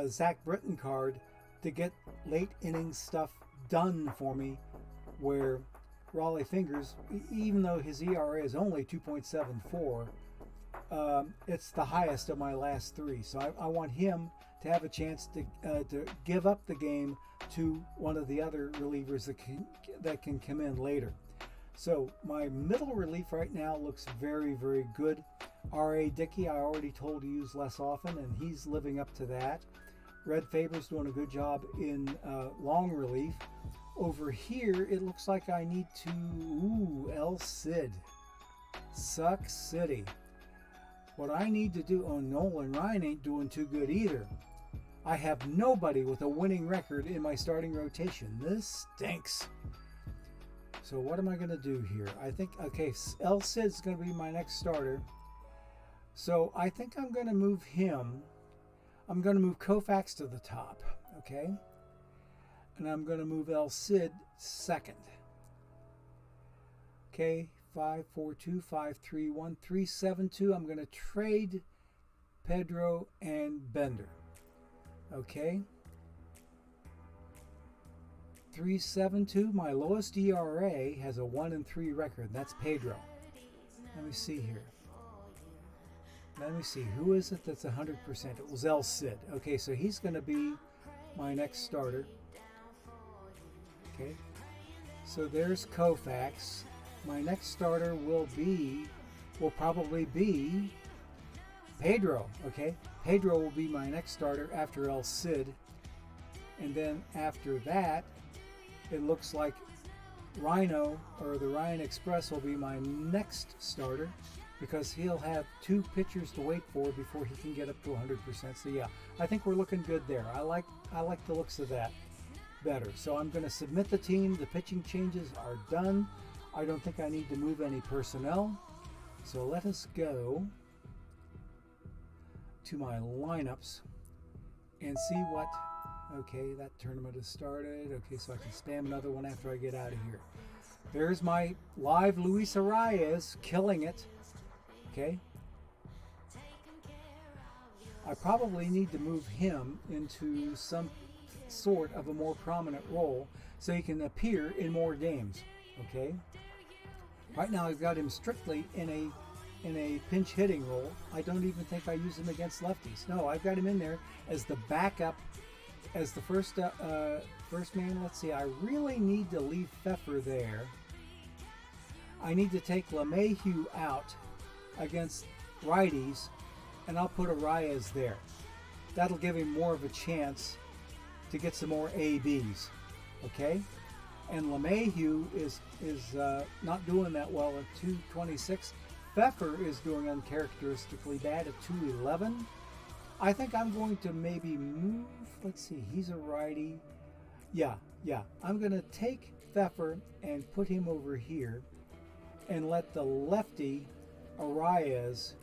[SPEAKER 1] Zach Britton card to get late inning stuff done for me, where Raleigh Fingers, even though his ERA is only 2.74, it's the highest of my last 3. So I want him to have a chance to give up the game to one of the other relievers that can come in later. So my middle relief right now looks very, very good. R.A. Dickey, I already told to use less often, and he's living up to that. Red Faber's doing a good job in long relief. Over here, it looks like I need to... El Cid. Suck City. What I need to do... Oh, Nolan Ryan ain't doing too good either. I have nobody with a winning record in my starting rotation. This stinks. So what am I going to do here? I think... Okay, El Cid's going to be my next starter. So I think I'm going to move him. I'm going to move Koufax to the top. Okay? And I'm going to move El Cid second. Okay, 5-4-2, 5-3-1, 3-7-2. I'm going to trade Pedro and Bender. Okay. 3-7-2. My lowest ERA has a 1-3 record. That's Pedro. Let me see here. Let me see. Who is it that's 100%? It was El Cid. Okay, so he's going to be my next starter. Okay, so there's Koufax. My next starter will probably be Pedro. Okay, Pedro will be my next starter after El Cid, and then after that, it looks like Rhino or the Ryan Express will be my next starter, because he'll have 2 pitchers to wait for before he can get up to 100%. So yeah, I think we're looking good there. I like the looks of that better. So I'm going to submit the team. The pitching changes are done. I don't think I need to move any personnel. So let us go to my lineups and see what... Okay, that tournament has started. Okay, so I can spam another one after I get out of here. There's my live Luis Arias killing it. Okay. I probably need to move him into some sort of a more prominent role so he can appear in more games. Okay. Right now I've got him strictly in a pinch hitting role. I don't even think I use him against lefties. No, I've got him in there as the backup, as the first man. Let's see. I really need to leave Pfeffer there. I need to take LeMahieu out against righties, and I'll put Arias there. That'll give him more of a chance to get some more ABs. Okay? and LeMahieu is not doing that well at 226. Pfeffer is doing uncharacteristically bad at 211. I think I'm going to maybe move. Let's see, he's a righty. Yeah. I'm going to take Pfeffer and put him over here and let the lefty Arias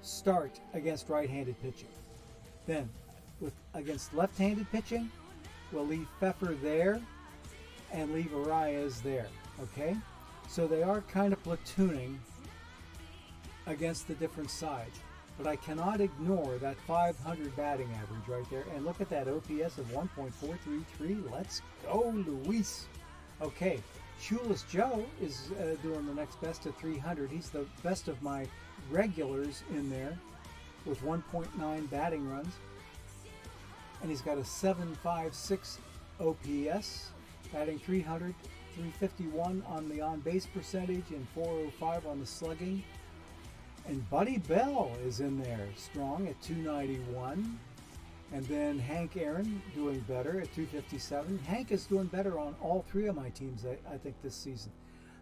[SPEAKER 1] start against right-handed pitching. Then, against left-handed pitching, we'll leave Pfeffer there and leave Arias there. Okay? So they are kind of platooning against the different sides. But I cannot ignore that 500 batting average right there. And look at that OPS of 1.433. Let's go, Luis. Okay, Shoeless Joe is doing the next best at 300. He's the best of my regulars in there with 1.9 batting runs. And he's got a 7.56 OPS, batting 300, 351 on the on-base percentage, and 405 on the slugging. And Buddy Bell is in there, strong at 291. And then Hank Aaron doing better at 257. Hank is doing better on all three of my teams, I think, this season.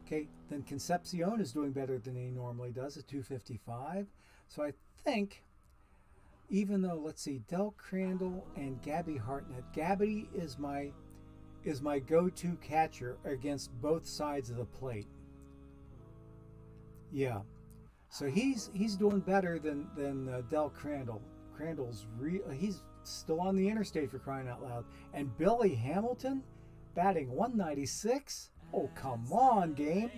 [SPEAKER 1] Okay, then Concepcion is doing better than he normally does at 255. So I think, even though, let's see, Del Crandall and Gabby Hartnett. Gabby is my go-to catcher against both sides of the plate. Yeah. So he's doing better than Del Crandall. Crandall's he's still on the interstate, for crying out loud. And Billy Hamilton batting 196. Oh, come on, game.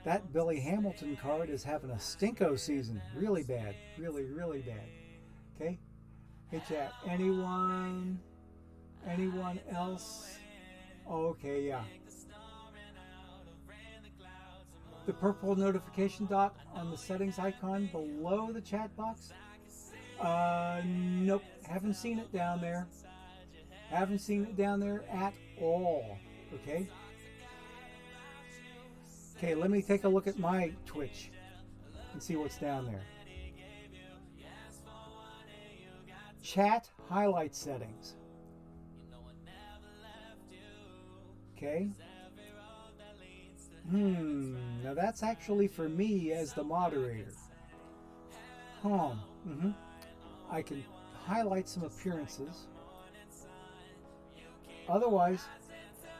[SPEAKER 1] That Billy Hamilton card is having a stinko season. Really bad. Really, really bad. Okay. Hey chat. Anyone else? Oh, okay, yeah. The purple notification dot on the settings icon below the chat box? Nope, haven't seen it down there. Haven't seen it down there at all. Okay? Okay, let me take a look at my Twitch and see what's down there. Chat highlight settings. Okay. Now that's actually for me as the moderator. I can highlight some appearances. Otherwise,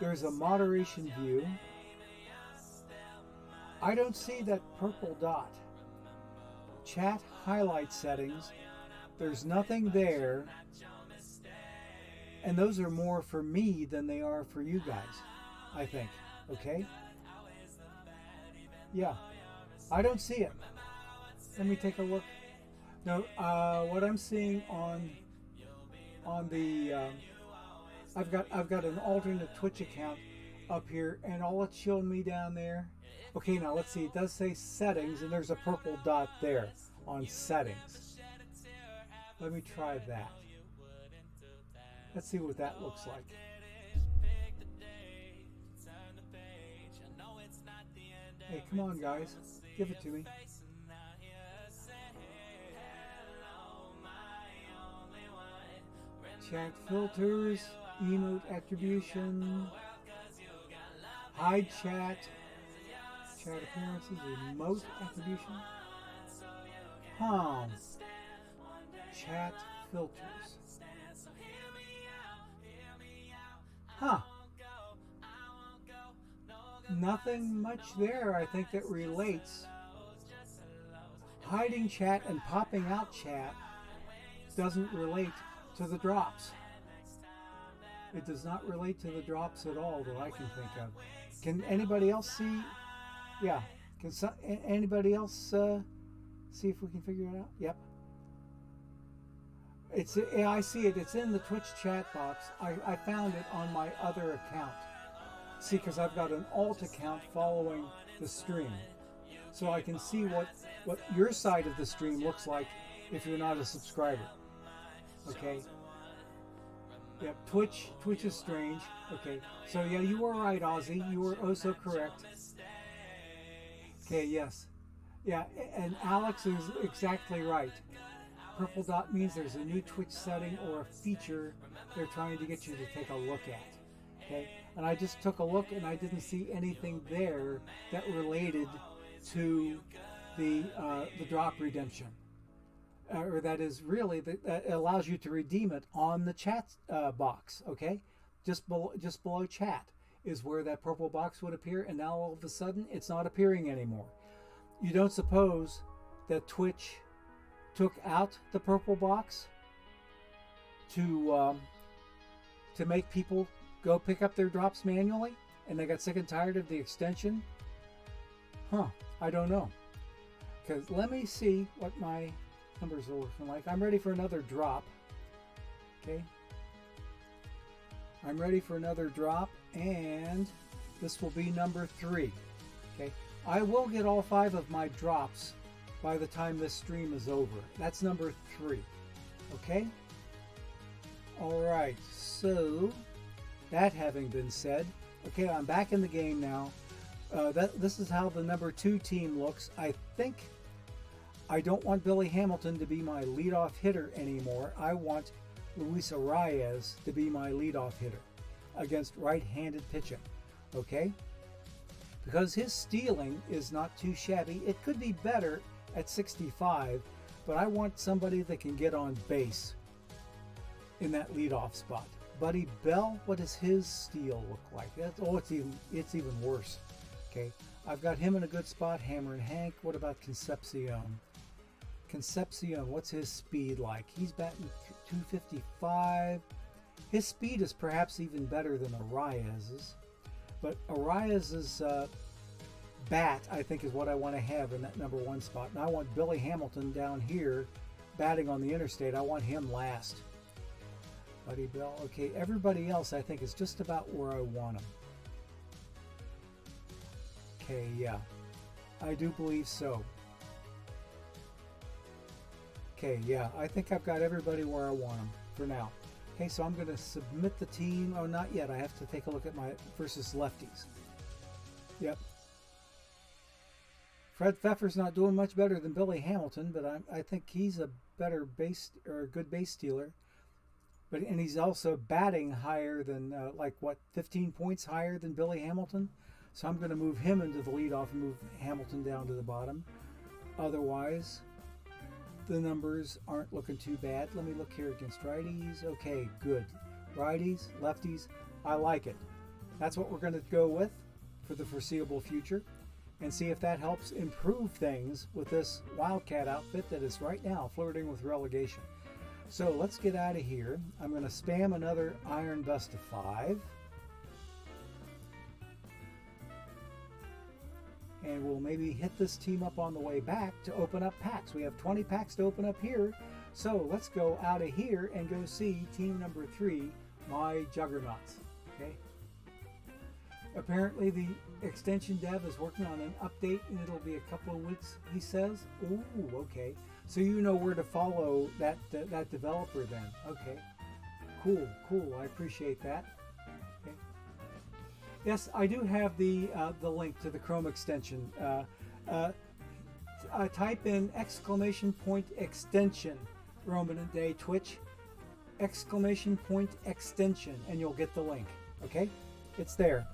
[SPEAKER 1] there's a moderation view. I don't see that purple dot. Chat highlight settings. There's nothing there. And those are more for me than they are for you guys, I think. Okay? Yeah, I don't see it. Let me take a look. No, what I'm seeing on the I've got an alternate Twitch account up here, and all it's showing me down there. Okay, now let's see. It does say settings, and there's a purple dot there on settings. Let me try that. Let's see what that looks like. Hey, come on, guys. Give it to me. Chat filters, emote attribution, hide chat, chat appearances, emote attribution. Chat filters. Nothing much there, I think, that relates. Hiding chat and popping out chat doesn't relate to the drops. It does not relate to the drops at all that I can think of. Can anybody else see? Yeah. Can anybody else see if we can figure it out? Yep. Yeah, I see it. It's in the Twitch chat box. I found it on my other account. See, because I've got an alt account following the stream. So I can see what your side of the stream looks like if you're not a subscriber. Okay? Yep, Twitch is strange. Okay, so yeah, you were right, Ozzy. You were oh so correct. Okay, yes. Yeah, and Alex is exactly right. Purple dot means there's a new Twitch setting or a feature they're trying to get you to take a look at. Okay, and I just took a look and I didn't see anything there that related to the drop redemption, or that is really that allows you to redeem it on the chat box. Okay, just below chat is where that purple box would appear, and now all of a sudden it's not appearing anymore. You don't suppose that Twitch took out the purple box to make people go pick up their drops manually, and they got sick and tired of the extension? Huh, I don't know. Because let me see what my numbers are looking like. I'm ready for another drop. Okay. I'm ready for another drop, and this will be number 3. Okay. I will get all 5 of my drops by the time this stream is over. That's number 3. Okay. All right. So that having been said, okay, I'm back in the game now. This is how the number 2 team looks. I think I don't want Billy Hamilton to be my leadoff hitter anymore. I want Luis Arias to be my leadoff hitter against right-handed pitching. Okay? Because his stealing is not too shabby. It could be better at 65, but I want somebody that can get on base in that leadoff spot. Buddy Bell, what does his steal look like? It's even worse. Okay, I've got him in a good spot. Hammer and Hank. What about Concepcion? Concepcion, what's his speed like? He's batting 255. His speed is perhaps even better than Arias's, but Arias's bat, I think, is what I want to have in that number 1 spot. And I want Billy Hamilton down here batting on the interstate. I want him last. Buddy Bell. Okay, everybody else I think is just about where I want them. Okay, yeah, I do believe so. Okay, yeah, I think I've got everybody where I want them for now. Okay, so I'm going to submit the team. Oh, not yet. I have to take a look at my versus lefties. Yep. Fred Pfeffer's not doing much better than Billy Hamilton, but I think he's a better base, or a good base stealer. And he's also batting higher than, 15 points higher than Billy Hamilton. So I'm going to move him into the leadoff and move Hamilton down to the bottom. Otherwise, the numbers aren't looking too bad. Let me look here against righties. Okay, good. Righties, lefties, I like it. That's what we're going to go with for the foreseeable future, and see if that helps improve things with this Wildcat outfit that is right now flirting with relegation. So let's get out of here. I'm going to spam another Iron Best of 5. And we'll maybe hit this team up on the way back to open up packs. We have 20 packs to open up here. So let's go out of here and go see team number 3, my Juggernauts. Okay. Apparently the extension dev is working on an update, and it'll be a couple of weeks, he says. Ooh, okay. So you know where to follow that developer then. Okay. Cool. I appreciate that. Okay. Yes, I do have the link to the Chrome extension. Type in !extension, Roman and Day Twitch, !extension, and you'll get the link. Okay? It's there.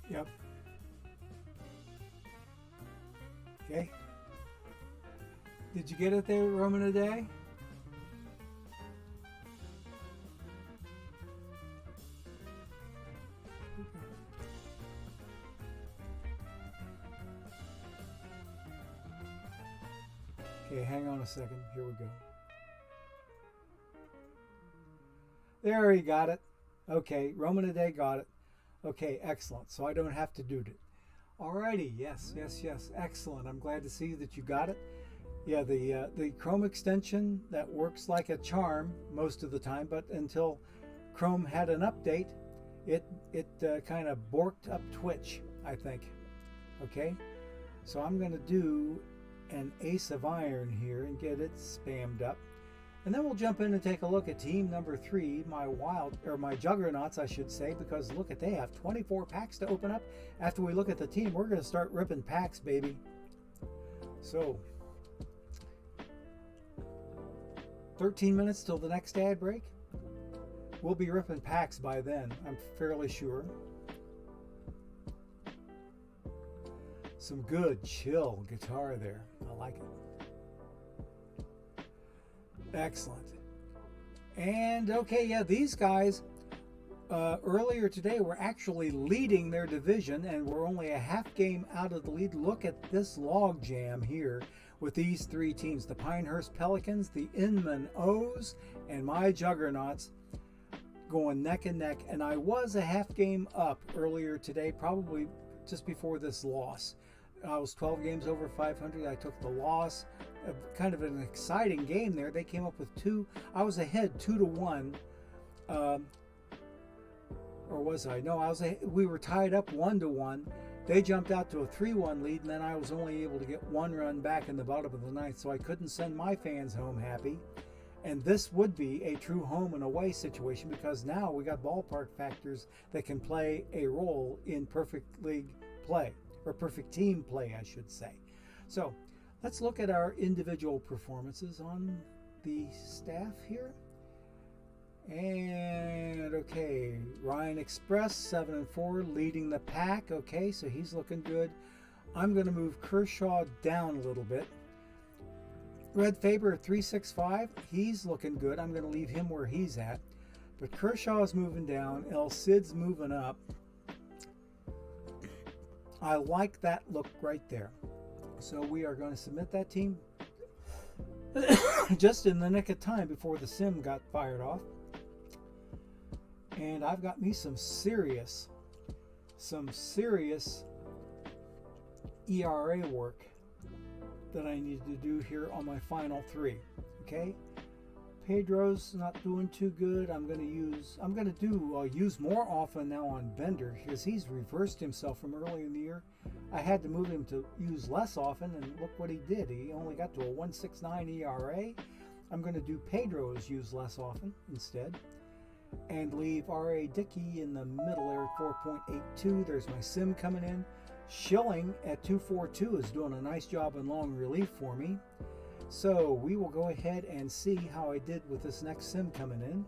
[SPEAKER 1] Yep. Okay. Did you get it there, Roman a day? Okay, hang on a second. Here we go. There, he got it. Okay, Roman a day got it. Okay, excellent. So I don't have to do it. Alrighty, yes. Excellent. I'm glad to see that you got it. Yeah, the Chrome extension, that works like a charm most of the time, but until Chrome had an update, it kind of borked up Twitch, I think. Okay, so I'm going to do an Ace of Iron here and get it spammed up. And then we'll jump in and take a look at team number 3, my juggernauts, I should say, because look at, they have 24 packs to open up. After we look at the team, we're going to start ripping packs, baby. So 13 minutes till the next ad break. We'll be ripping packs by then, I'm fairly sure. Some good chill guitar there. I like it. Excellent. And okay, yeah, these guys earlier today were actually leading their division, and we're only a half game out of the lead. Look at this log jam here with these 3 teams: the Pinehurst Pelicans, the Inman O's, and my Juggernauts going neck and neck. And I was a half game up earlier today, probably just before this loss. I was 12 games over 500. I took the loss. Kind of an exciting game there. They came up with 2. I was ahead 2-1. Or was I? No, we were tied up 1-1. They jumped out to a 3-1 lead, and then I was only able to get 1 run back in the bottom of the ninth, so I couldn't send my fans home happy. And this would be a true home and away situation, because now we got ballpark factors that can play a role in perfect league play, or perfect team play, I should say. So let's look at our individual performances on the staff here. And okay, Ryan Express 7-4, leading the pack. Okay, so he's looking good. I'm going to move Kershaw down a little bit. Red Faber 365, he's looking good. I'm going to leave him where he's at. But Kershaw is moving down. El Cid's moving up. I like that look right there. So we are going to submit that team just in the nick of time before the sim got fired off. And I've got me some serious ERA work that I need to do here on my final 3. Okay, Pedro's not doing too good. I'm going to use more often now on Bender, because he's reversed himself from earlier in the year. I had to move him to use less often, and look what he did. He only got to a 1.69 ERA. I'm going to do Pedro's use less often instead, and leave R.A. Dickey in the middle there at 4.82. There's my sim coming in. Schilling at 2.42 is doing a nice job in long relief for me. So we will go ahead and see how I did with this next sim coming in.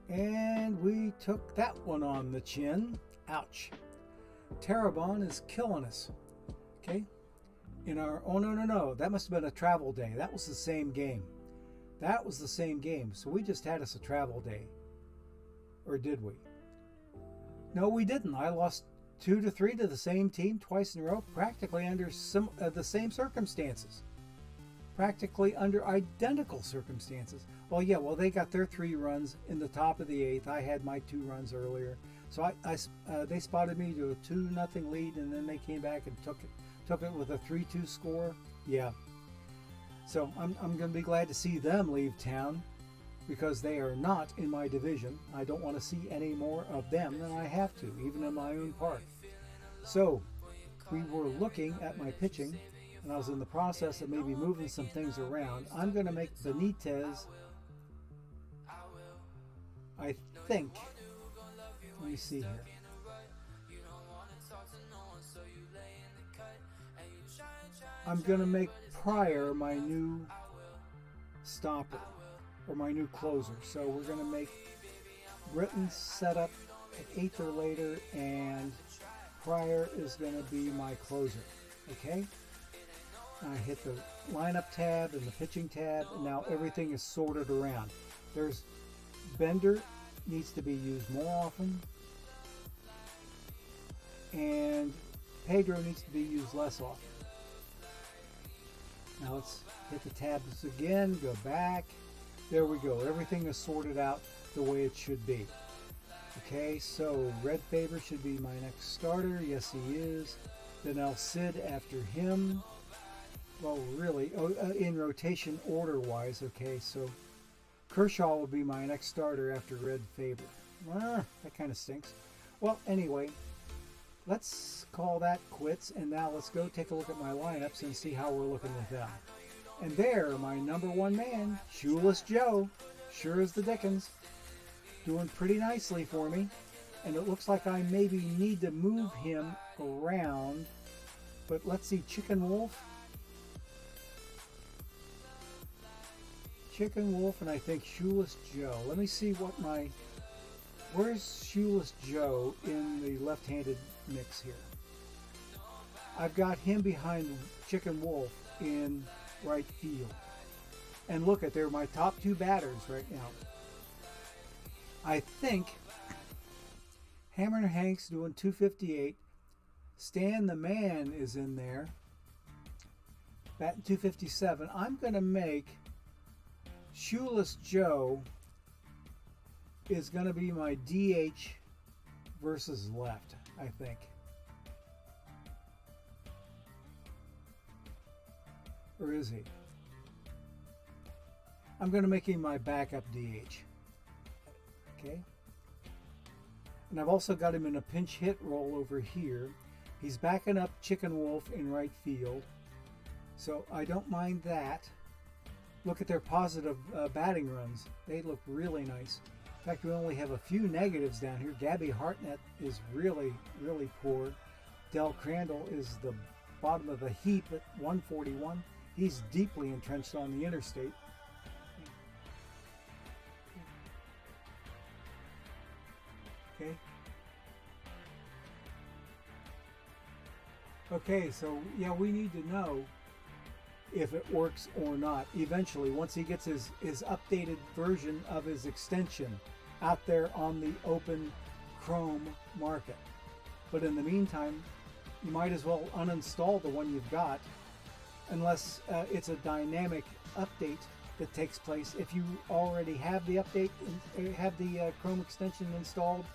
[SPEAKER 1] And we took that one on the chin. Ouch. Terrebonne is killing us. Okay. In our, oh no, that must have been a travel day. That was the same game. That was the same game. So we just had us a travel day. Or did we? No, we didn't. I lost 2-3 to the same team twice in a row, practically under the same circumstances. Practically under identical circumstances. Well, yeah, they got their 3 runs in the top of the 8th. I had my 2 runs earlier. So they spotted me to a 2-0 lead, and then they came back and took it with a 3-2 score. Yeah. So I'm going to be glad to see them leave town, because they are not in my division. I don't want to see any more of them than I have to, even in my own park. So we were looking at my pitching, and I was in the process of maybe moving some things around. I'm going to make Benitez, I think, let me see here. I'm going to make Pryor my new stopper, or my new closer. So we're going to make Britton set up at 8th or later, and Pryor is going to be my closer. Okay? I hit the lineup tab and the pitching tab, and now everything is sorted around. There's Bender needs to be used more often, and Pedro needs to be used less often. Now let's hit the tabs again, go back. There we go. Everything is sorted out the way it should be. Okay, so Red Faber should be my next starter. Yes, he is. Then El Cid after him. Well, really, in rotation order-wise, okay, so Kershaw will be my next starter after Red Faber. That kind of stinks. Well, anyway, let's call that quits, and now let's go take a look at my lineups and see how we're looking with them. And there, my number one man, Shoeless Joe, sure as the dickens, doing pretty nicely for me. And it looks like I maybe need to move him around. But let's see, Chicken Wolf. Chicken Wolf, and I think Shoeless Joe. Let me see what my... Where's Shoeless Joe in the left-handed mix here? I've got him behind Chicken Wolf in right field. And look at, they're my top two batters right now. I think Hammer and Hank's doing 258. Stan the Man is in there, batting 257. I'm going to make Shoeless Joe is going to be my DH versus left, I think. Or is he? I'm going to make him my backup DH. Okay. And I've also got him in a pinch hit role over here. He's backing up Chicken Wolf in right field. So I don't mind that. Look at their positive batting runs. They look really nice. In fact, we only have a few negatives down here. Gabby Hartnett is really, really poor. Del Crandall is the bottom of the heap at 141. He's deeply entrenched on the interstate. Okay. Okay, so yeah, we need to know if it works or not eventually once he gets his updated version of his extension out there on the open Chrome market. But in the meantime, you might as well uninstall the one you've got unless it's a dynamic update that takes place. If you already have the update, have the Chrome extension installed,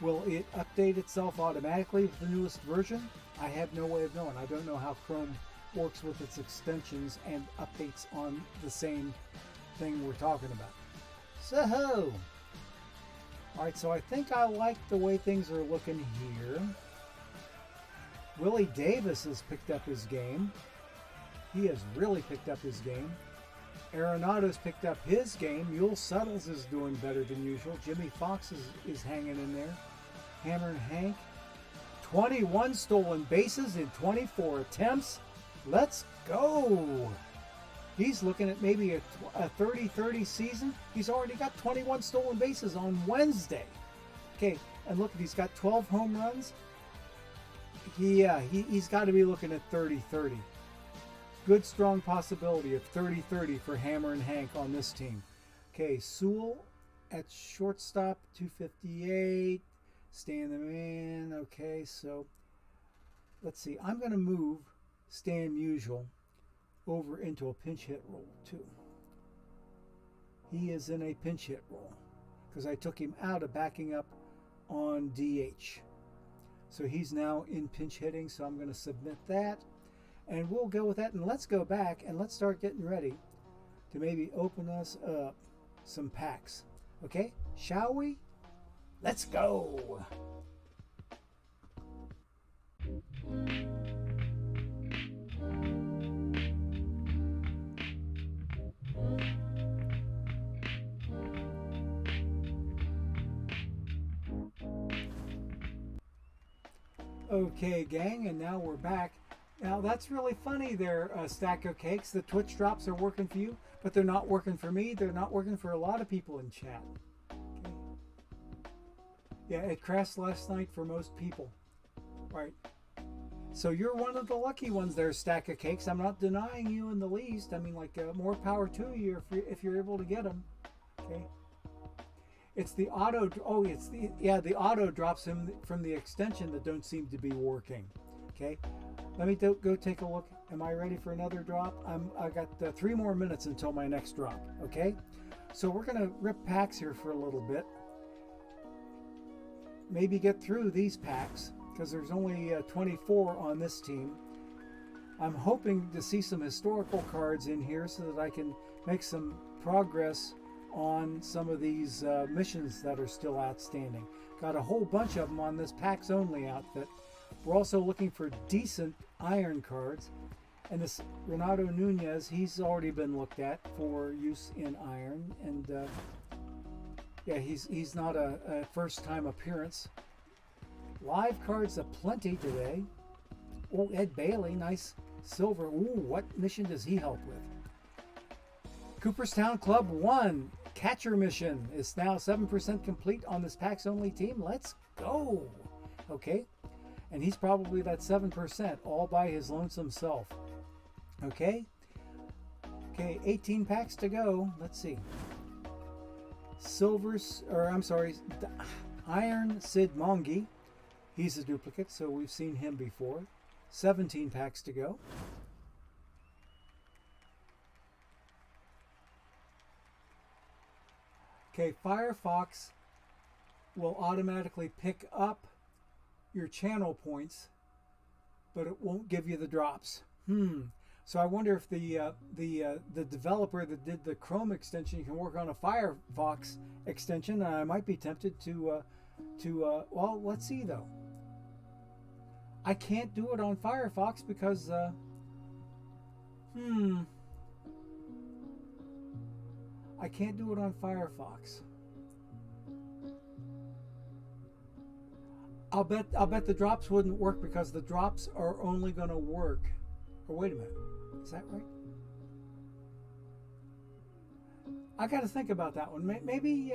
[SPEAKER 1] will it update itself automatically with the newest version? I have no way of knowing. I don't know how Chrome works with its extensions and updates on the same thing we're talking about. So, all right, so I think I like the way things are looking here. Willie Davis has picked up his game. He has really picked up his game. Arenado's picked up his game. Mule Suttles is doing better than usual. Jimmy Fox is hanging in there. Hammer and Hank, 21 stolen bases in 24 attempts. Let's go. He's looking at maybe a 30-30 season. He's already got 21 stolen bases on Wednesday. Okay, and look, he's got 12 home runs. He's got to be looking at 30-30. Good strong possibility of 30-30 for Hammer and Hank on this team. Okay, Sewell at shortstop, 258. Stan the Man. Okay, so let's see. I'm going to move Stan Musial over into a pinch hit role too. He is in a pinch hit role because I took him out of backing up on DH. So he's now in pinch hitting, so I'm going to submit that. And we'll go with that, and let's go back and let's start getting ready to maybe open us up some packs. Okay, shall we? Let's go. Okay, gang, and now we're back. Now that's really funny there, Stack of Cakes. The Twitch drops are working for you, but they're not working for me. They're not working for a lot of people in chat. Okay. Yeah, it crashed last night for most people. Right. So you're one of the lucky ones there, Stack of Cakes. I'm not denying you in the least. I mean, like, more power to you if you're able to get them. Okay. It's the auto. Oh, it's the auto drops him from the extension that don't seem to be working. Okay. Let me go take a look. Am I ready for another drop? I got 3 more minutes until my next drop. Okay. So we're gonna rip packs here for a little bit. Maybe get through these packs because there's only 24 on this team. I'm hoping to see some historical cards in here so that I can make some progress on some of these missions that are still outstanding. Got a whole bunch of them on this packs only outfit. We're also looking for decent iron cards. And this Renato Nunez, he's already been looked at for use in iron. And yeah, he's not a first-time appearance. Live cards aplenty today. Oh, Ed Bailey, nice silver. Ooh, what mission does he help with? Cooperstown Club 1 catcher mission is now 7% complete on this packs only team. Let's go. Okay. And he's probably that 7% all by his lonesome self. Okay. Okay, 18 packs to go. Let's see. Iron Sid Mongi. He's a duplicate, so we've seen him before. 17 packs to go. Okay, Firefox will automatically pick up your channel points, but it won't give you the drops. So I wonder if the developer that did the Chrome extension can work on a Firefox extension. I might be tempted to well, let's see though. I can't do it on Firefox because I can't do it on Firefox. I'll bet the drops wouldn't work because the drops are only going to work. Or wait a minute, is that right? I got to think about that one. Maybe.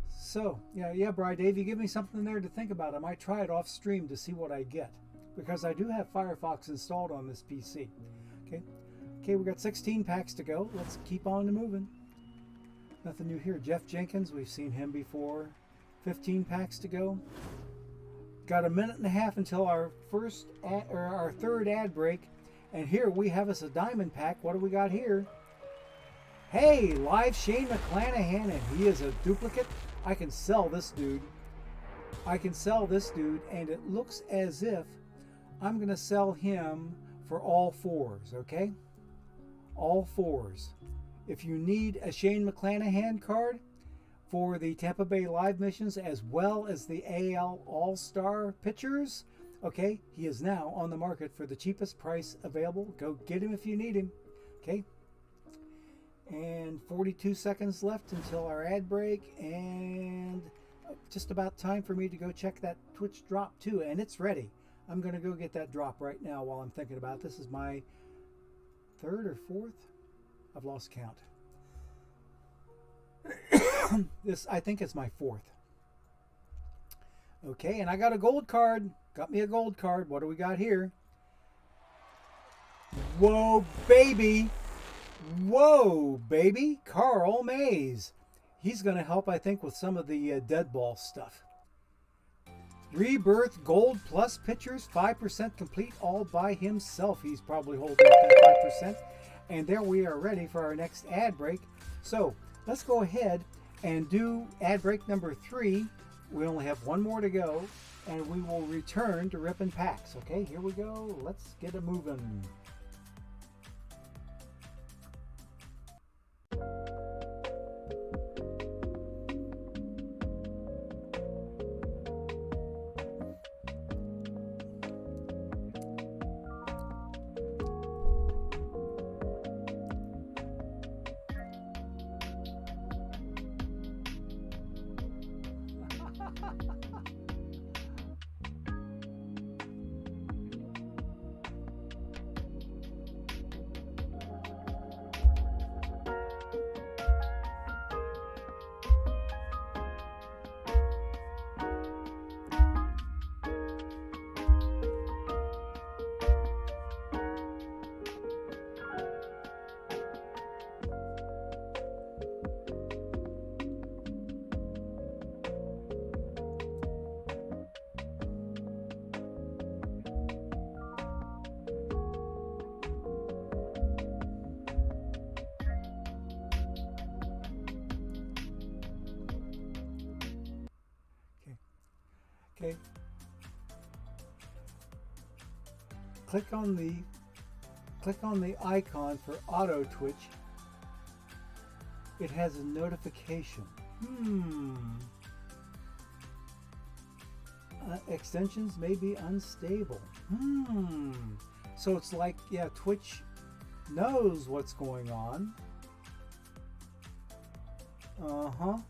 [SPEAKER 1] So yeah, Bri Dave, you give me something there to think about. I might try it off stream to see what I get, because I do have Firefox installed on this PC. Okay, we got 16 packs to go. Let's keep on moving. Nothing new here. Jeff Jenkins, we've seen him before. 15 packs to go. Got a minute and a half until our third ad break, and here we have us a diamond pack. What do we got here? Hey, live Shane McClanahan, and he is a duplicate. I can sell this dude. And it looks as if I'm going to sell him for all fours, okay? All fours. If you need a Shane McClanahan card for the Tampa Bay Live missions as well as the AL All-Star pitchers, okay, he is now on the market for the cheapest price available. Go get him if you need him, okay? And 42 seconds left until our ad break, and just about time for me to go check that Twitch drop too, and it's ready. I'm going to go get that drop right now while I'm thinking about it. This is my third or fourth? I've lost count. This, I think it's my fourth. Okay, and I got a gold card. Got me a gold card. What do we got here? Whoa, baby. Whoa, baby. Carl Mays. He's going to help, I think, with some of the dead ball stuff. Rebirth Gold Plus pitchers, 5% complete all by himself. He's probably holding up that 5%. And there we are ready for our next ad break. So let's go ahead and do ad break number 3. We only have one more to go, and we will return to ripping packs. Okay, here we go. Let's get it moving. Okay. Click on the icon for auto twitch. It has a notification. Extensions may be unstable. So it's like, yeah, Twitch knows what's going on. You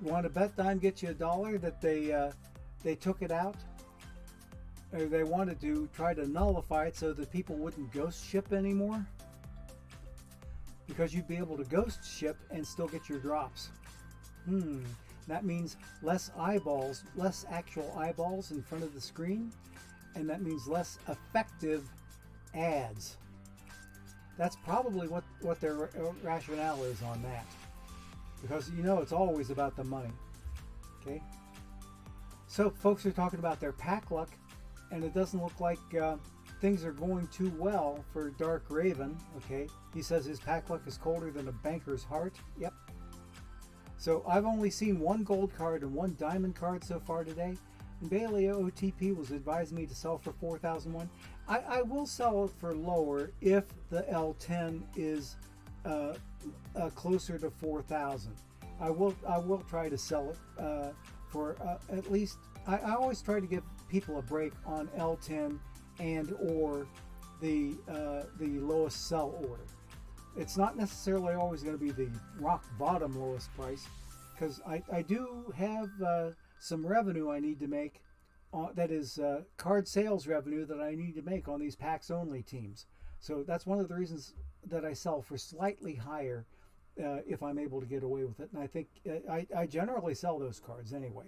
[SPEAKER 1] want to bet Dime get you $1 that they took it out? Or they wanted to try to nullify it so that people wouldn't ghost ship anymore? Because you'd be able to ghost ship and still get your drops. That means less eyeballs, less actual eyeballs in front of the screen, and that means less effective ads. That's probably what their rationale is on that. Because you know it's always about the money. Okay? So folks are talking about their pack luck, and it doesn't look like things are going too well for Dark Raven. Okay? He says his pack luck is colder than a banker's heart. Yep. So I've only seen one gold card and one diamond card so far today. And Bailey OTP was advising me to sell for 4,001. I will sell it for lower if the L10 is closer to 4,000. I will try to sell it for at least. I always try to give people a break on L10 and or the lowest sell order. It's not necessarily always going to be the rock bottom lowest price, because I do have some revenue I need to make. That is card sales revenue that I need to make on these packs only teams. So that's one of the reasons that I sell for slightly higher if I'm able to get away with it. And I think I generally sell those cards anyway,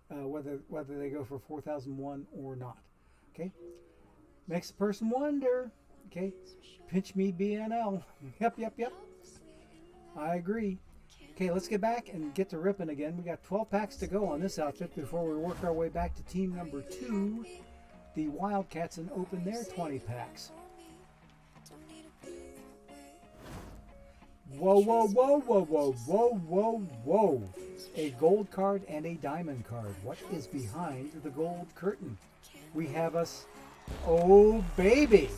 [SPEAKER 1] whether they go for 4,001 or not. Okay, makes a person wonder. Okay, pinch me BNL. Yep. I agree. Okay, let's get back and get to ripping again. We got 12 packs to go on this outfit before we work our way back to team number 2, the Wildcats, and open their 20 packs. Whoa. A gold card and a diamond card. What is behind the gold curtain? We have us, oh baby.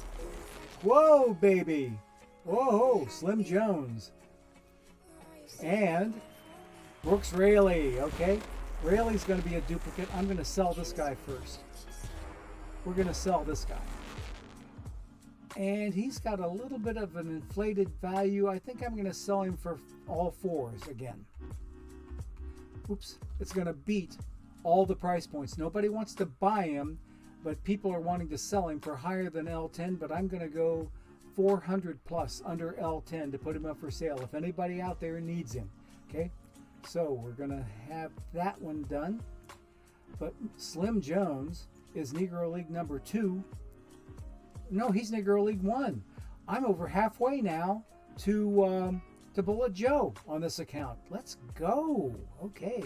[SPEAKER 1] Whoa, baby. Whoa, Slim Jones. And Brooks Raley, okay? Raley's going to be a duplicate. I'm going to sell this guy first. We're going to sell this guy. And he's got a little bit of an inflated value. I think I'm going to sell him for all 4s again. Oops, it's going to beat all the price points. Nobody wants to buy him, but people are wanting to sell him for higher than L10, but I'm going to go 400 plus under L10 to put him up for sale if anybody out there needs him. Okay, so we're going to have that one done. But Slim Jones is Negro League number 2. No, he's Negro League 1. I'm over halfway now to Bullet Joe on this account. Let's go. Okay.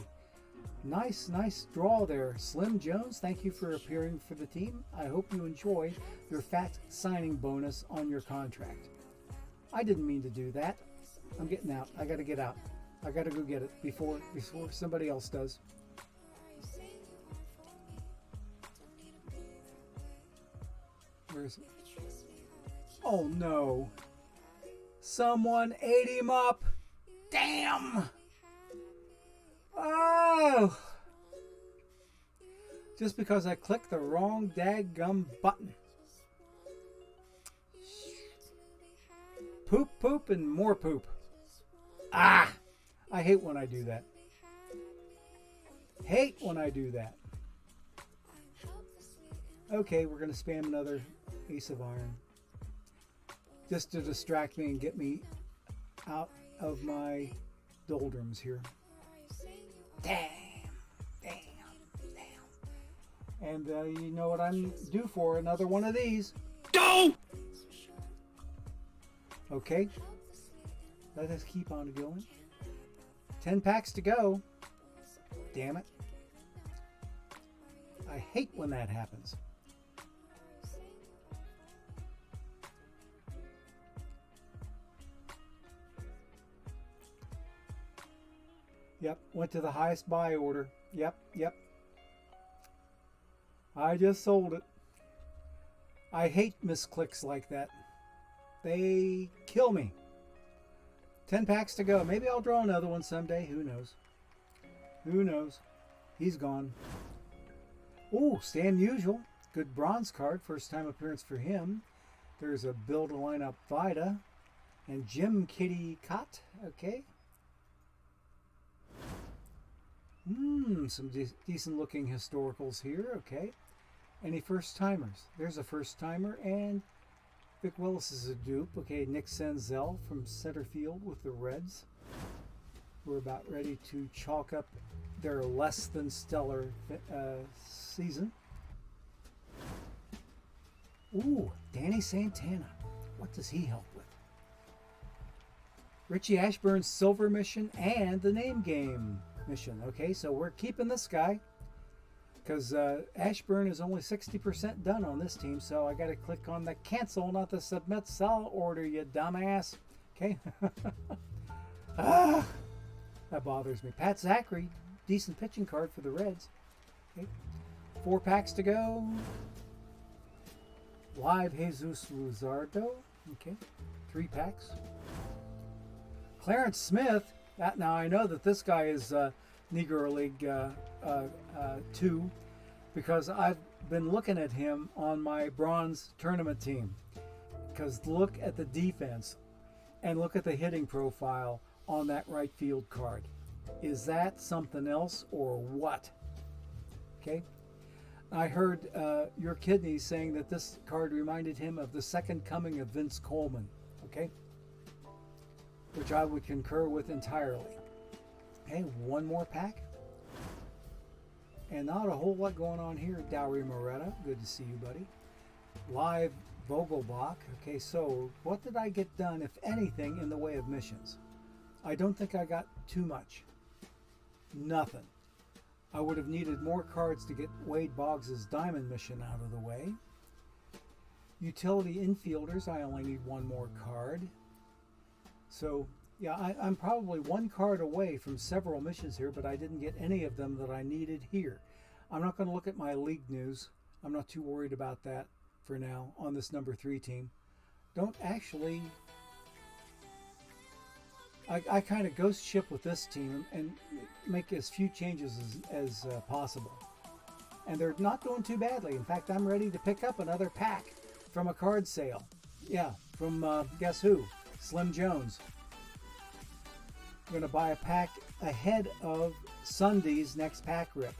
[SPEAKER 1] Nice draw there. Slim Jones, thank you for appearing for the team. I hope you enjoy your fat signing bonus on your contract. I didn't mean to do that. I'm getting out. I got to get out. I got to go get it before somebody else does. Where is it? Oh no. Someone ate him up. Damn. Oh! Just because I clicked the wrong dadgum button. Poop, and more poop. Ah! I hate when I do that. Hate when I do that. Okay, we're going to spam another Ace of Iron. Just to distract me and get me out of my doldrums here. Damn. And you know what I'm due for? Another one of these. Go! Okay. Let us keep on going. 10 packs to go. Damn it. I hate when that happens. Yep, went to the highest buy order. Yep. I just sold it. I hate misclicks like that. They kill me. 10 packs to go. Maybe I'll draw another one someday. Who knows? Who knows? He's gone. Ooh, Stan Musial. Good bronze card. First time appearance for him. There's a Build a Lineup Vida. And Jim Kitty Cott. Okay. Some decent looking historicals here. Okay. Any first timers? There's a first timer. And Vic Willis is a dupe. Okay, Nick Senzel from center field with the Reds. We're about ready to chalk up their less than stellar season. Ooh, Danny Santana. What does he help with? Richie Ashburn's Silver Mission and the Name Game Mission. Okay, so we're keeping this guy because Ashburn is only 60% done on this team, so I got to click on the cancel, not the submit sell order, you dumbass. Okay. That bothers me. Pat Zachary, decent pitching card for the Reds. Okay. 4 packs to go. Live Jesus Luzardo. Okay. 3 packs. Clarence Smith. Now I know that this guy is Negro League 2 because I've been looking at him on my bronze tournament team. Because look at the defense and look at the hitting profile on that right field card. Is that something else or what? Okay. I heard your kidney saying that this card reminded him of the second coming of Vince Coleman. Okay. Which I would concur with entirely. Okay, 1 more pack. And not a whole lot going on here. Dowry Moretta, good to see you, buddy. Live Vogelbach. Okay, so what did I get done, if anything, in the way of missions? I don't think I got too much. Nothing. I would have needed more cards to get Wade Boggs' Diamond mission out of the way. Utility infielders, I only need 1 more card. So, yeah, I'm probably 1 card away from several missions here, but I didn't get any of them that I needed here. I'm not going to look at my league news. I'm not too worried about that for now on this number 3 team. Don't actually... I kind of ghost ship with this team and make as few changes as possible. And they're not doing too badly. In fact, I'm ready to pick up another pack from a card sale. Yeah, from guess who? Slim Jones. I'm going to buy a pack ahead of Sunday's next pack rip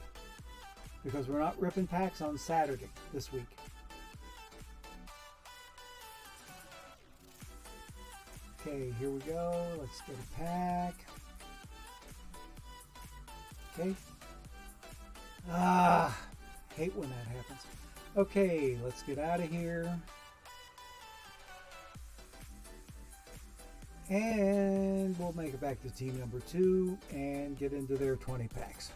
[SPEAKER 1] because we're not ripping packs on Saturday this week. Okay, here we go. Let's get a pack. Okay. Hate when that happens. Okay, let's get out of here. And we'll make it back to team number 2 and get into their 20 packs.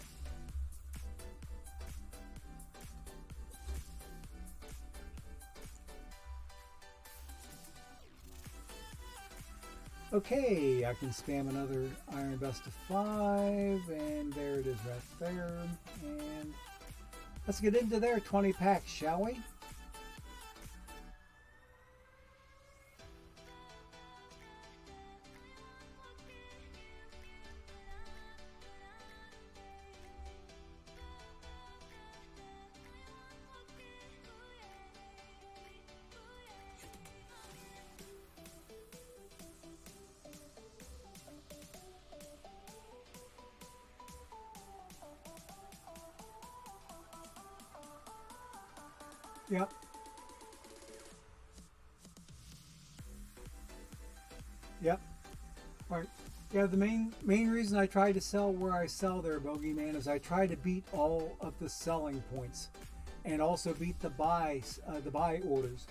[SPEAKER 1] Okay, I can spam another Iron Best of 5, and there it is right there. And let's get into their 20 packs, shall we? Yep. Yep. All right. Yeah, the main reason I try to sell where I sell there, Bogeyman, is I try to beat all of the selling points and also beat the buy orders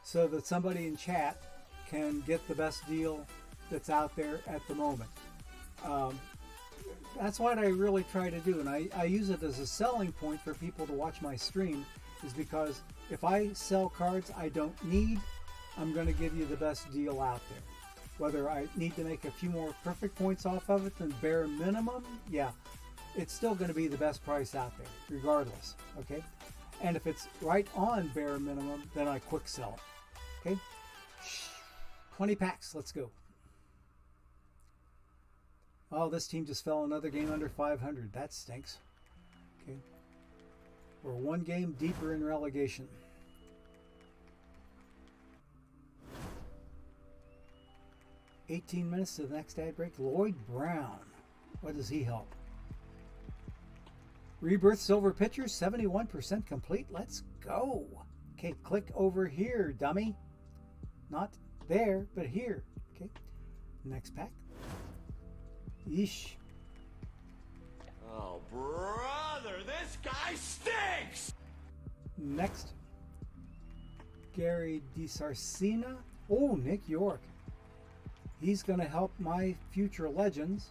[SPEAKER 1] so that somebody in chat can get the best deal that's out there at the moment. That's what I really try to do, and I use it as a selling point for people to watch my stream, is because if I sell cards I don't need, I'm going to give you the best deal out there. Whether I need to make a few more perfect points off of it than bare minimum, yeah, it's still going to be the best price out there, regardless, okay? And if it's right on bare minimum, then I quick sell it, okay? 20 packs, let's go. Oh, this team just fell another game under 500. That stinks. Okay. We're one game deeper in relegation. "18 minutes to the next ad break. Lloyd Brown. What does he help? Rebirth Silver Pitcher, 71% complete. Let's go. Okay, click over here, dummy. Not there, but here. Okay, next pack. Yeesh.
[SPEAKER 2] Oh, brother, this guy stinks!
[SPEAKER 1] Next. Gary DiSarcina. Oh, Nick York. He's going to help my future legends.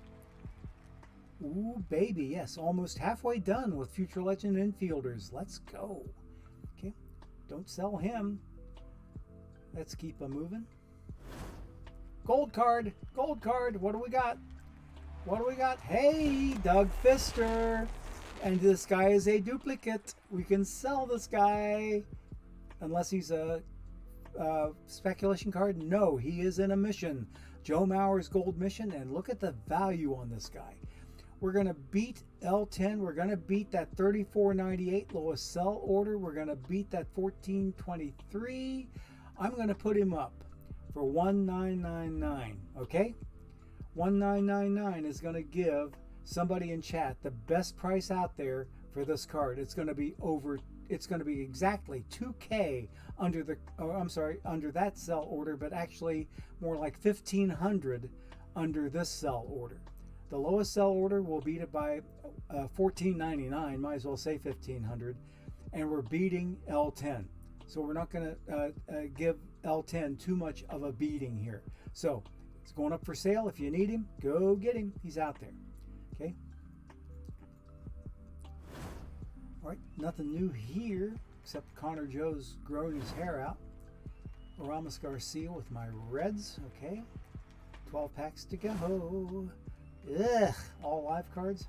[SPEAKER 1] Ooh, baby, yes. Almost halfway done with future legend infielders. Let's go. Okay, don't sell him. Let's keep a moving. Gold card. Gold card. What do we got? What do we got? Hey, Doug Fister. And this guy is a duplicate. We can sell this guy. Unless he's a speculation card. No, he is in a mission. Joe Mauer's gold mission. And look at the value on this guy. We're going to beat L10. We're going to beat that 34.98 lowest sell order. We're going to beat that 14.23. I'm going to put him up for 1999. Okay? 1999 is going to give somebody in chat the best price out there for this card. It's going to be exactly 2K under the under that sell order, but actually more like 1,500 under this sell order. The lowest sell order will beat it by $14.99. Might as well say 1,500, and we're beating L10. So we're not going to give L10 too much of a beating here. So it's going up for sale. If you need him, go get him. He's out there. Okay. All right. Nothing new here except Connor Joe's growing his hair out. Oramis Garcia with my Reds. Okay. 12 packs to go. Ugh. All live cards.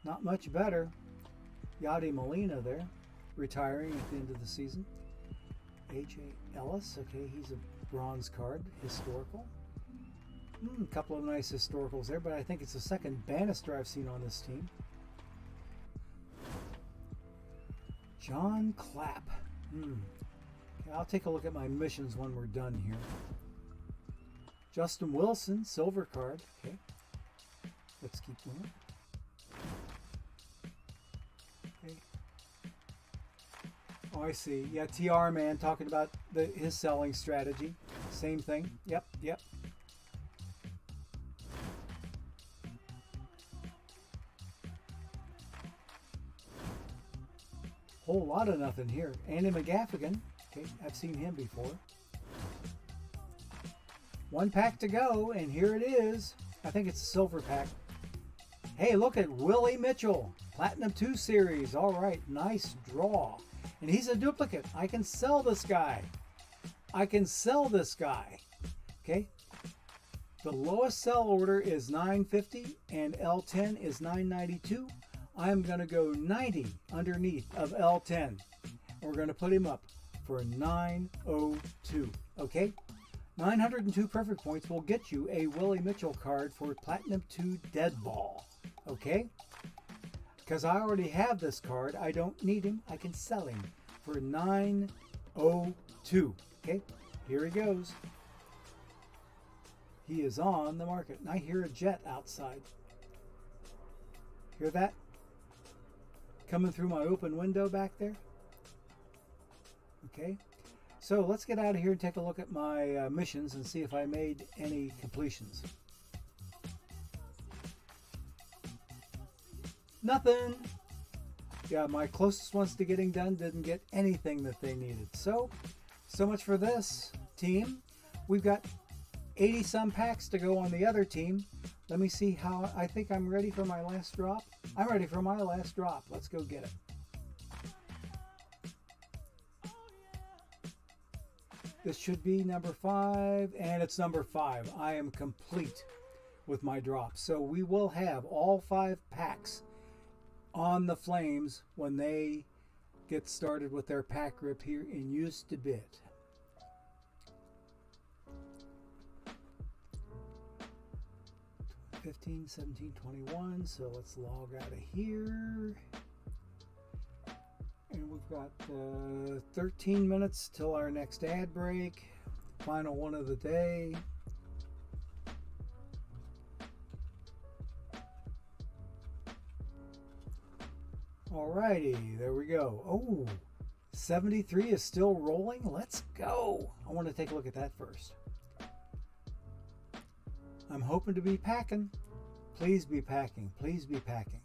[SPEAKER 1] Not much better. Yadi Molina there, retiring at the end of the season. AJ Ellis, okay, he's a bronze card, historical. A couple of nice historicals there, but I think it's the second Bannister I've seen on this team. John Clapp. Okay, I'll take a look at my missions when we're done here. Justin Wilson, silver card. Okay, let's keep going. Okay. Oh, I see. Yeah, TR Man talking about his selling strategy. Same thing. Yep. Whole lot of nothing here. Andy McGaffigan. Okay, I've seen him before. One pack to go, and here it is. I think it's a silver pack. Hey, look at Willie Mitchell. Platinum 2 Series. All right, nice draw. And he's a duplicate. I can sell this guy. Okay. The lowest sell order is $9.50 and L10 is $9.92. I'm going to go 90 underneath of L10. And we're going to put him up for $9.02. Okay? 902 perfect points will get you a Willie Mitchell card for Platinum 2 Dead Ball. Okay? Because I already have this card. I don't need him. I can sell him for $9.02. Okay? Here he goes. He is on the market. And I hear a jet outside. Hear that? Coming through my open window back there. Okay. So let's get out of here and take a look at my missions and see if I made any completions. Nothing. Yeah, my closest ones to getting done didn't get anything that they needed. So much for this team. We've got 80 some packs to go on the other team. Let me see how, I think I'm ready for my last drop. I'm ready for my last drop. Let's go get it. This should be number 5, and it's number 5. I am complete with my drops. So we will have all 5 packs on the Flames when they get started with their pack rip here in Used to Bit. 15, 17, 21. So let's log out of here. And we've got 13 minutes till our next ad break. Final one of the day. Alrighty, there we go. Oh, 73 is still rolling. Let's go. I want to take a look at that first. I'm hoping to be packing. Please be packing. Please be packing.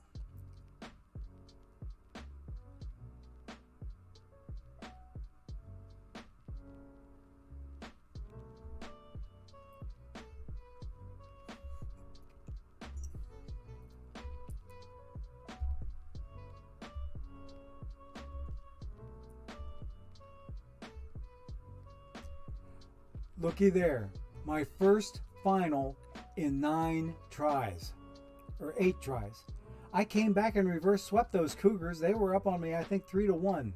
[SPEAKER 1] Looky there. My first final in 9 tries. Or 8 tries. I came back and reverse swept those Cougars. They were up on me, I think, 3-1.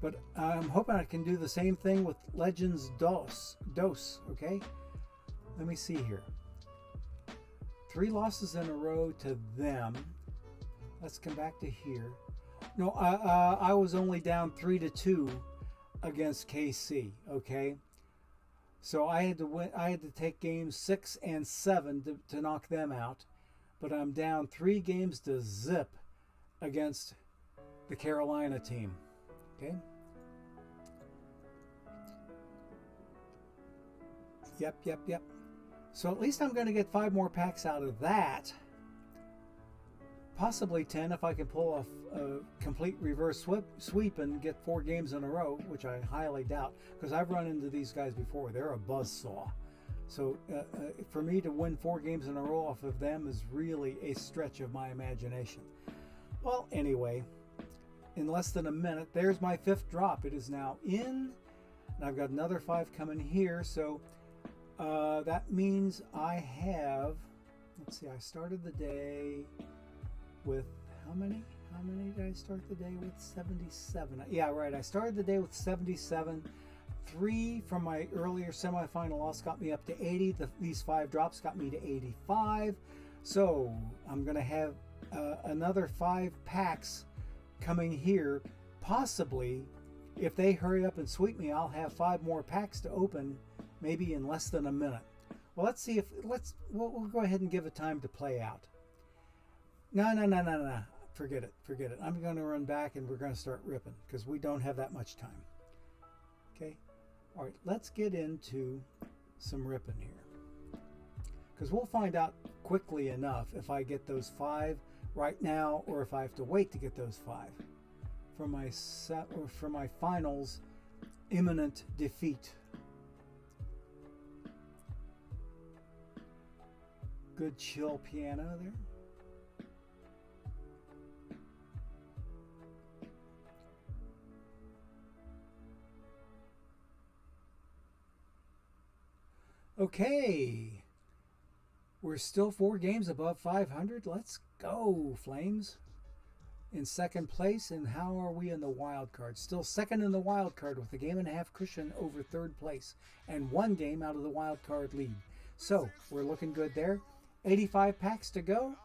[SPEAKER 1] But I'm hoping I can do the same thing with Legends Dos, okay? Let me see here. 3 losses in a row to them. Let's come back to here. No, I was only down 3-2 against KC, okay? So I had to win. I had to take games 6 and 7 to knock them out, but I'm down 3 games to zip against the Carolina team. Okay. Yep. So at least I'm going to get 5 more packs out of that. Possibly 10 if I can pull off a complete reverse sweep and get 4 games in a row, which I highly doubt, because I've run into these guys before. They're a buzzsaw. So for me to win 4 games in a row off of them is really a stretch of my imagination. Well, anyway, in less than a minute, there's my 5th drop. It is now in, and I've got another 5 coming here. So that means I have, let's see, I started the day with how many? How many did I start the day with? 77. Yeah, right. I started the day with 77. 3 from my earlier semifinal loss got me up to 80. These 5 drops got me to 85. So I'm going to have another 5 packs coming here. Possibly, if they hurry up and sweep me, I'll have 5 more packs to open, maybe in less than a minute. Well, let's see if we'll go ahead and give it time to play out. No. Forget it. I'm going to run back and we're going to start ripping because we don't have that much time. Okay. All right. Let's get into some ripping here because we'll find out quickly enough if I get those 5 right now or if I have to wait to get those 5 for my set or for my finals imminent defeat. Good chill piano there. Okay, we're still 4 games above 500. Let's go, Flames. In second place, and how are we in the wild card? Still second in the wild card with a 1.5 cushion over 3rd place and 1 game out of the wild card lead. So we're looking good there. 85 packs to go.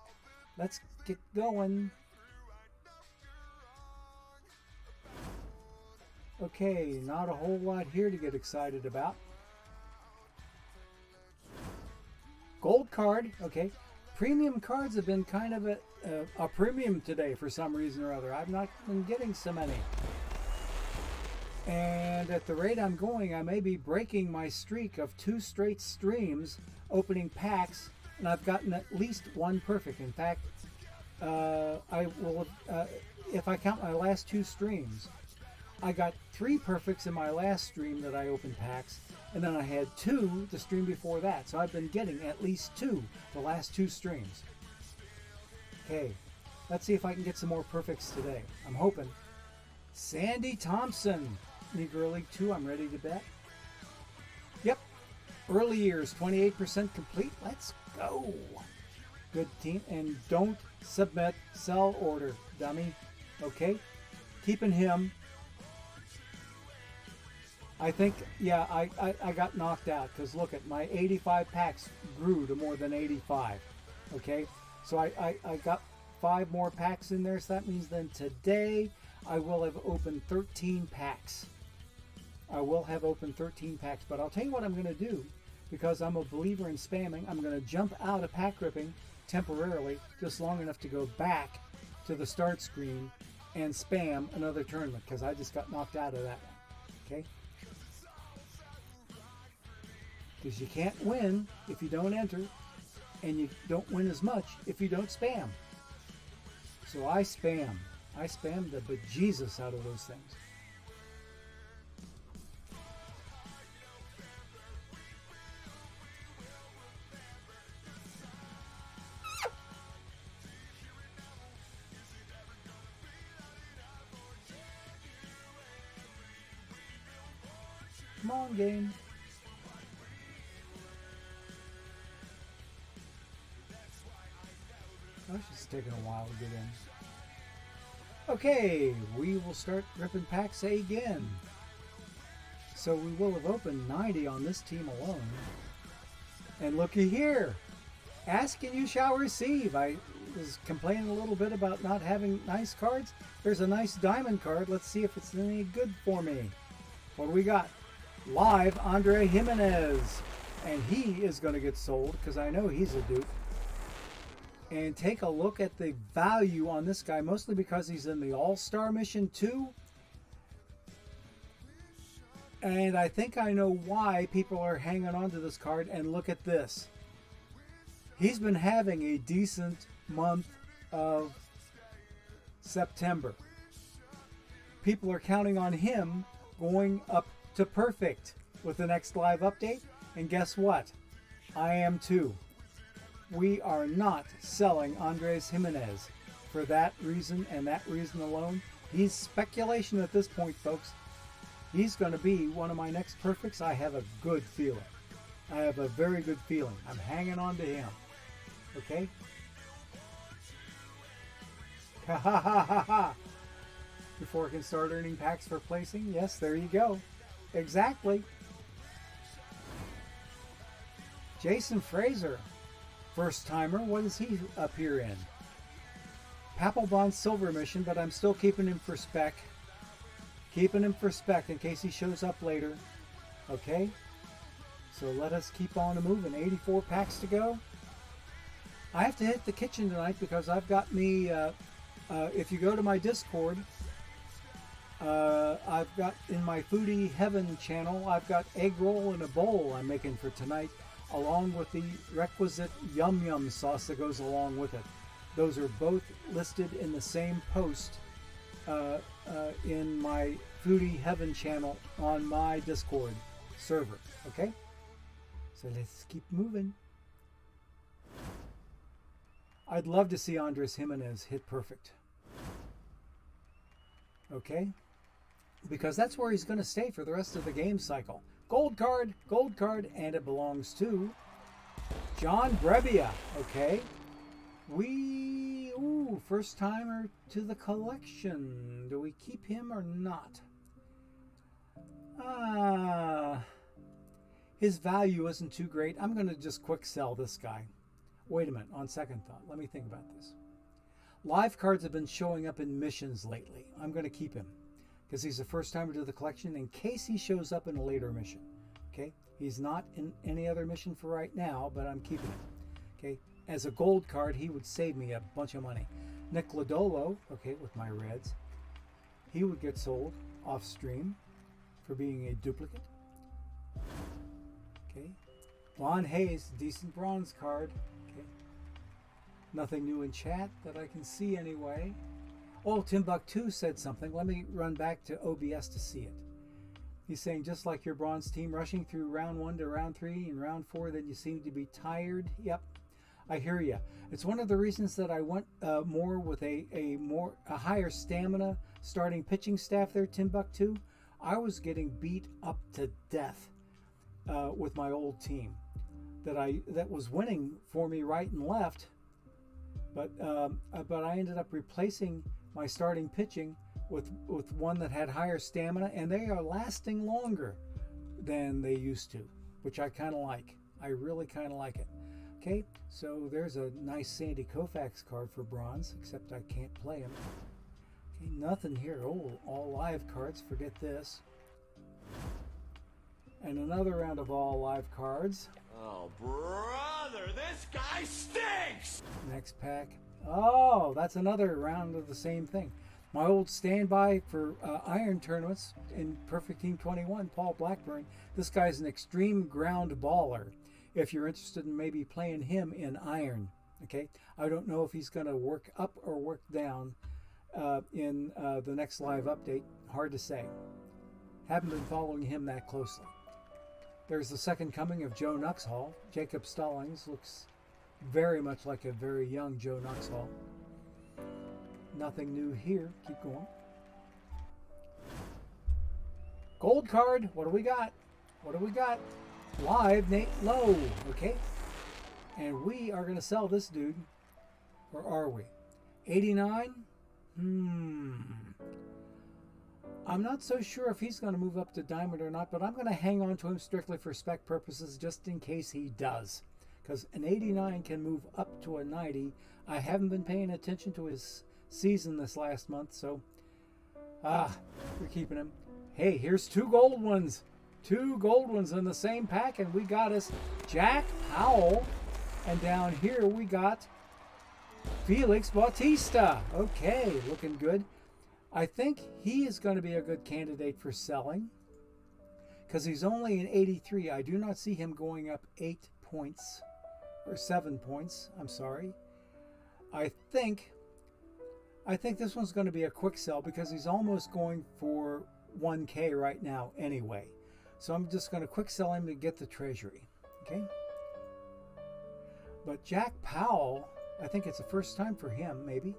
[SPEAKER 1] Let's get going. Okay, not a whole lot here to get excited about. Gold card, okay. Premium cards have been kind of a premium today for some reason or other. I've not been getting so many. And at the rate I'm going, I may be breaking my streak of 2 straight streams opening packs, and I've gotten at least 1 perfect. In fact, I will, if I count my last 2 streams, I got 3 perfects in my last stream that I opened packs, and then I had 2 the stream before that. So I've been getting at least 2 the last 2 streams. Okay, let's see if I can get some more perfects today. I'm hoping. Sandy Thompson, Negro League 2, I'm ready to bet. Yep, early years, 28% complete. Let's go. Good team, and don't submit sell order, dummy. Okay, keeping him. I think, yeah, I got knocked out because look at my 85 packs grew to more than 85. Okay, so I got 5 more packs in there, so that means then today I will have opened 13 packs. I will have opened 13 packs, but I'll tell you what I'm going to do, because I'm a believer in spamming. I'm going to jump out of pack ripping temporarily, just long enough to go back to the start screen and spam another tournament, because I just got knocked out of that one. Okay? Because you can't win if you don't enter, and you don't win as much if you don't spam. So I spam. I spam the bejesus out of those things. Come on, game. Gosh, it's taking a while to get in. Okay, we will start ripping packs again. So we will have opened 90 on this team alone. And looky here. Ask and you shall receive. I was complaining a little bit about not having nice cards. There's a nice diamond card. Let's see if it's any good for me. What do we got? Live Andre Jimenez. And he is going to get sold because I know he's a dupe. And take a look at the value on this guy, mostly because he's in the All-Star Mission 2. And I think I know why people are hanging on to this card. And look at this. He's been having a decent month of September. People are counting on him going up to perfect with the next live update. And guess what? I am too. We are not selling Andres Jimenez for that reason and that reason alone. He's speculation at this point, folks. He's going to be one of my next perfects. I have a good feeling. I have a very good feeling. I'm hanging on to him. Okay? Ha ha ha ha ha. Before I can start earning packs for placing. Yes, there you go. Exactly. Jason Fraser. First timer, what is he up here in? Papelbon Silver Mission, but I'm still keeping him for spec. Keeping him for spec in case he shows up later. Okay? So let us keep on moving. 84 packs to go. I have to hit the kitchen tonight because I've got me, if you go to my Discord, I've got in my Foodie Heaven channel, I've got egg roll in a bowl I'm making for tonight, along with the requisite yum yum sauce that goes along with it. Those are both listed in the same post in my Foodie Heaven channel on my Discord server. Okay? So let's keep moving. I'd love to see Andres Jimenez hit perfect. Okay? Because that's where he's going to stay for the rest of the game cycle. Gold card, and it belongs to John Brebbia. Okay. First timer to the collection. Do we keep him or not? His value isn't too great. I'm going to just quick sell this guy. Wait a minute, on second thought. Let me think about this. Live cards have been showing up in missions lately. I'm going to keep him because he's a first timer to the collection in case he shows up in a later mission. Okay, he's not in any other mission for right now, but I'm keeping him. Okay, as a gold card, he would save me a bunch of money. Nick Lodolo, okay, with my reds, he would get sold off stream for being a duplicate. Okay, Lon Hayes, decent bronze card. Okay, nothing new in chat that I can see anyway. Oh, Timbuktu said something. Let me run back to OBS to see it. He's saying, just like your bronze team rushing through round 1 to round 3 and round 4, then you seem to be tired. Yep, I hear you. It's one of the reasons that I went more with a higher stamina starting pitching staff there, Timbuktu. I was getting beat up to death with my old team that was winning for me right and left, but I ended up replacing my starting pitching with one that had higher stamina, and they are lasting longer than they used to, which I kind of like. I really kind of like it. Okay, so there's a nice Sandy Koufax card for bronze, except I can't play him. Okay, nothing here. Oh, all live cards. Forget this. And another round of all live cards.
[SPEAKER 2] Oh, brother, this guy stinks!
[SPEAKER 1] Next pack. Oh, that's another round of the same thing. My old standby for iron tournaments in Perfect Team 21, Paul Blackburn. This guy's an extreme ground baller. If you're interested in maybe playing him in iron, okay? I don't know if he's going to work up or work down in the next live update. Hard to say. Haven't been following him that closely. There's the second coming of Joe Nuxhall. Jacob Stallings looks very much like a very young Joe Nuxhall. Nothing new here. Keep going. Gold card. What do we got? What do we got? Live Nate Lowe. Okay. And we are going to sell this dude. Or are we? 89? I'm not so sure if he's going to move up to diamond or not, but I'm going to hang on to him strictly for spec purposes just in case he does. Because an 89 can move up to a 90. I haven't been paying attention to his season this last month, so we're keeping him. Hey, here's two gold ones. Two gold ones in the same pack, and we got us Jack Powell. And down here we got Felix Bautista. Okay, looking good. I think he is going to be a good candidate for selling because he's only an 83. I do not see him going up 8 points or 7 points. I'm sorry. I think this one's going to be a quick sell because he's almost going for 1K right now anyway. So I'm just going to quick sell him to get the treasury. Okay. But Jack Powell, I think it's the first time for him, maybe.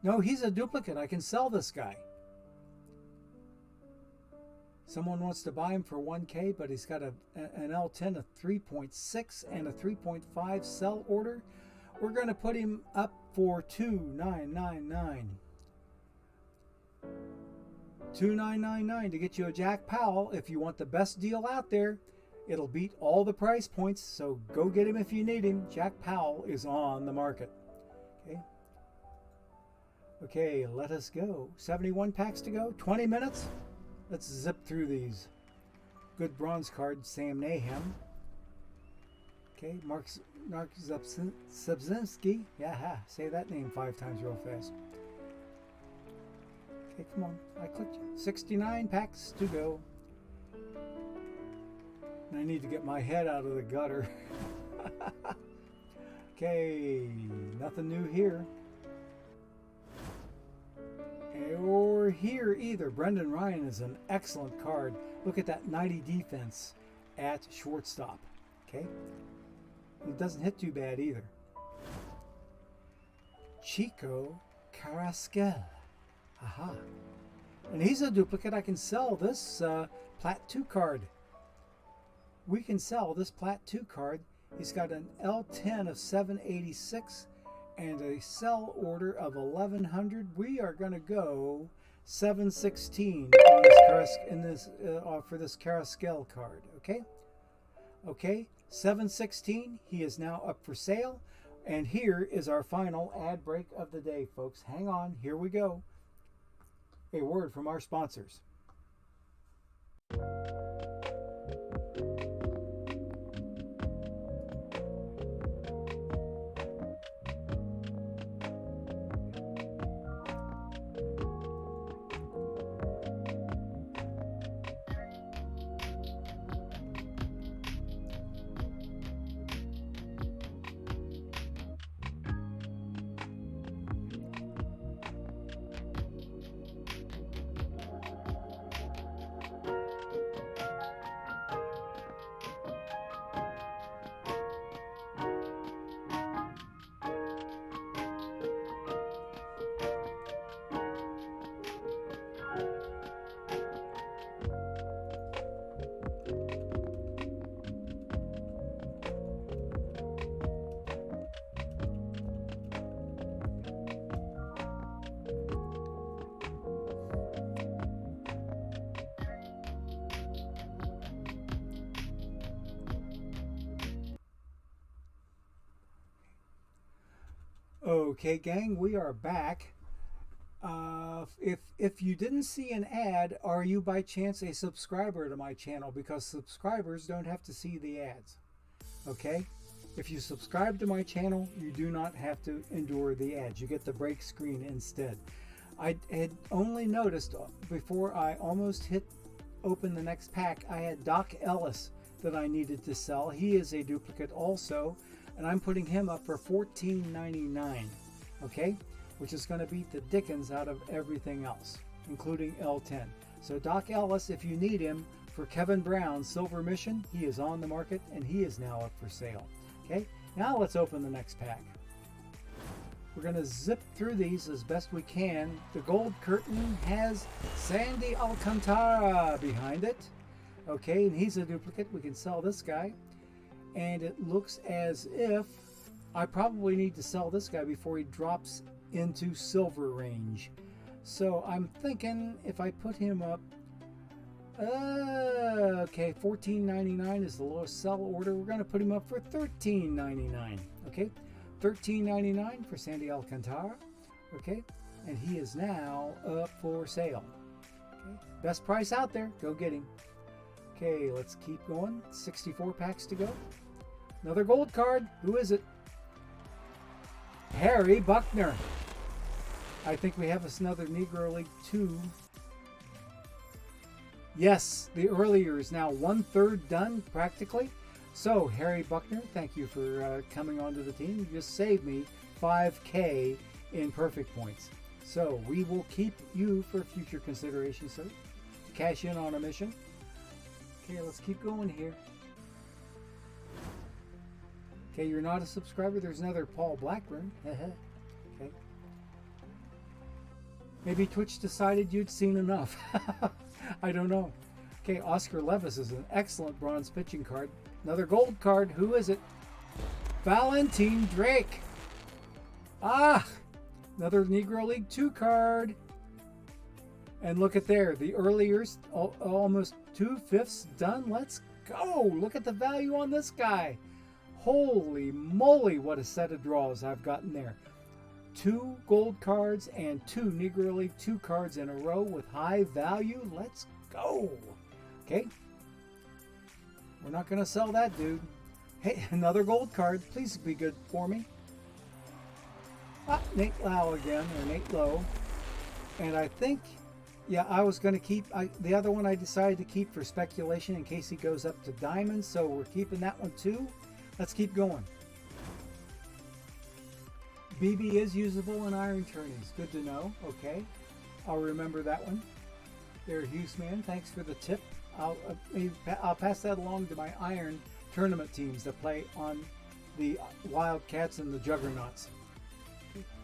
[SPEAKER 1] No, he's a duplicate. I can sell this guy. Someone wants to buy him for 1K, but he's got an L10, a 3.6, and a 3.5 sell order. We're going to put him up for $2,999. $2,999 to get you a Jack Powell. If you want the best deal out there, it'll beat all the price points, so go get him if you need him. Jack Powell is on the market. Okay. Okay, let us go. 71 packs to go. 20 minutes. Let's zip through these. Good bronze card, Sam Nahum. Okay, Mark Subzinski. Yeah, say that name 5 times real fast. Okay, come on. I clicked you. 69 packs to go. And I need to get my head out of the gutter. Okay, nothing new here. Or here either. Brendan Ryan is an excellent card. Look at that 90 defense at shortstop. Okay, it doesn't hit too bad either. Chico Carrasquel. Aha. And he's a duplicate. I can sell this Plat 2 card. We can sell this Plat 2 card. He's got an L10 of 786 and a sell order of 1100. We are going to go 716 on this for this Carrasquel card. Okay. Okay. 716. He is now up for sale. And here is our final ad break of the day, folks. Hang on. Here we go. A word from our sponsors. Okay, gang, we are back. If you didn't see an ad, are you by chance a subscriber to my channel? Because subscribers don't have to see the ads. Okay? If you subscribe to my channel, you do not have to endure the ads. You get the break screen instead. I had only noticed before I almost hit open the next pack, I had Doc Ellis that I needed to sell. He is a duplicate also, and I'm putting him up for $14.99. Okay? Which is going to beat the dickens out of everything else, including L10. So Doc Ellis, if you need him for Kevin Brown's Silver Mission, he is on the market and he is now up for sale. Okay, now let's open the next pack. We're going to zip through these as best we can. The gold curtain has Sandy Alcantara behind it. Okay, and he's a duplicate. We can sell this guy. And it looks as if I probably need to sell this guy before he drops into silver range. So I'm thinking if I put him up, okay, $14.99 is the lowest sell order. We're going to put him up for $13.99. Okay, $13.99 for Sandy Alcantara. Okay, and he is now up for sale. Okay, best price out there. Go get him. Okay, let's keep going. 64 packs to go. Another gold card. Who is it? Harry Buckner. I think we have another Negro League 2. Yes, the earlier is now 1/3 done practically. So Harry Buckner, thank you for coming onto the team. You just saved me 5K in perfect points. So we will keep you for future consideration, sir, to cash in on a mission. Okay, let's keep going here. Okay, you're not a subscriber. There's another Paul Blackburn. Okay. Maybe Twitch decided you'd seen enough. I don't know. Okay, Oscar Levis is an excellent bronze pitching card. Another gold card. Who is it? Valentine Drake. Ah, another Negro League 2 card. And look at there. The earlier's almost 2/5 done. Let's go. Look at the value on this guy. Holy moly, what a set of draws I've gotten there. 2 gold cards and 2 Negro League 2 cards in a row with high value. Let's go. Okay. We're not going to sell that, dude. Hey, another gold card. Please be good for me. Ah, Nate Lowe again, or Nate Lowe. And I think, yeah, I was going to keep, the other one I decided to keep for speculation in case he goes up to diamond. So we're keeping that one too. Let's keep going. BB is usable in iron tourneys. Good to know. Okay. I'll remember that one. There, Hughesman. Thanks for the tip. I'll pass that along to my iron tournament teams that play on the Wildcats and the Juggernauts.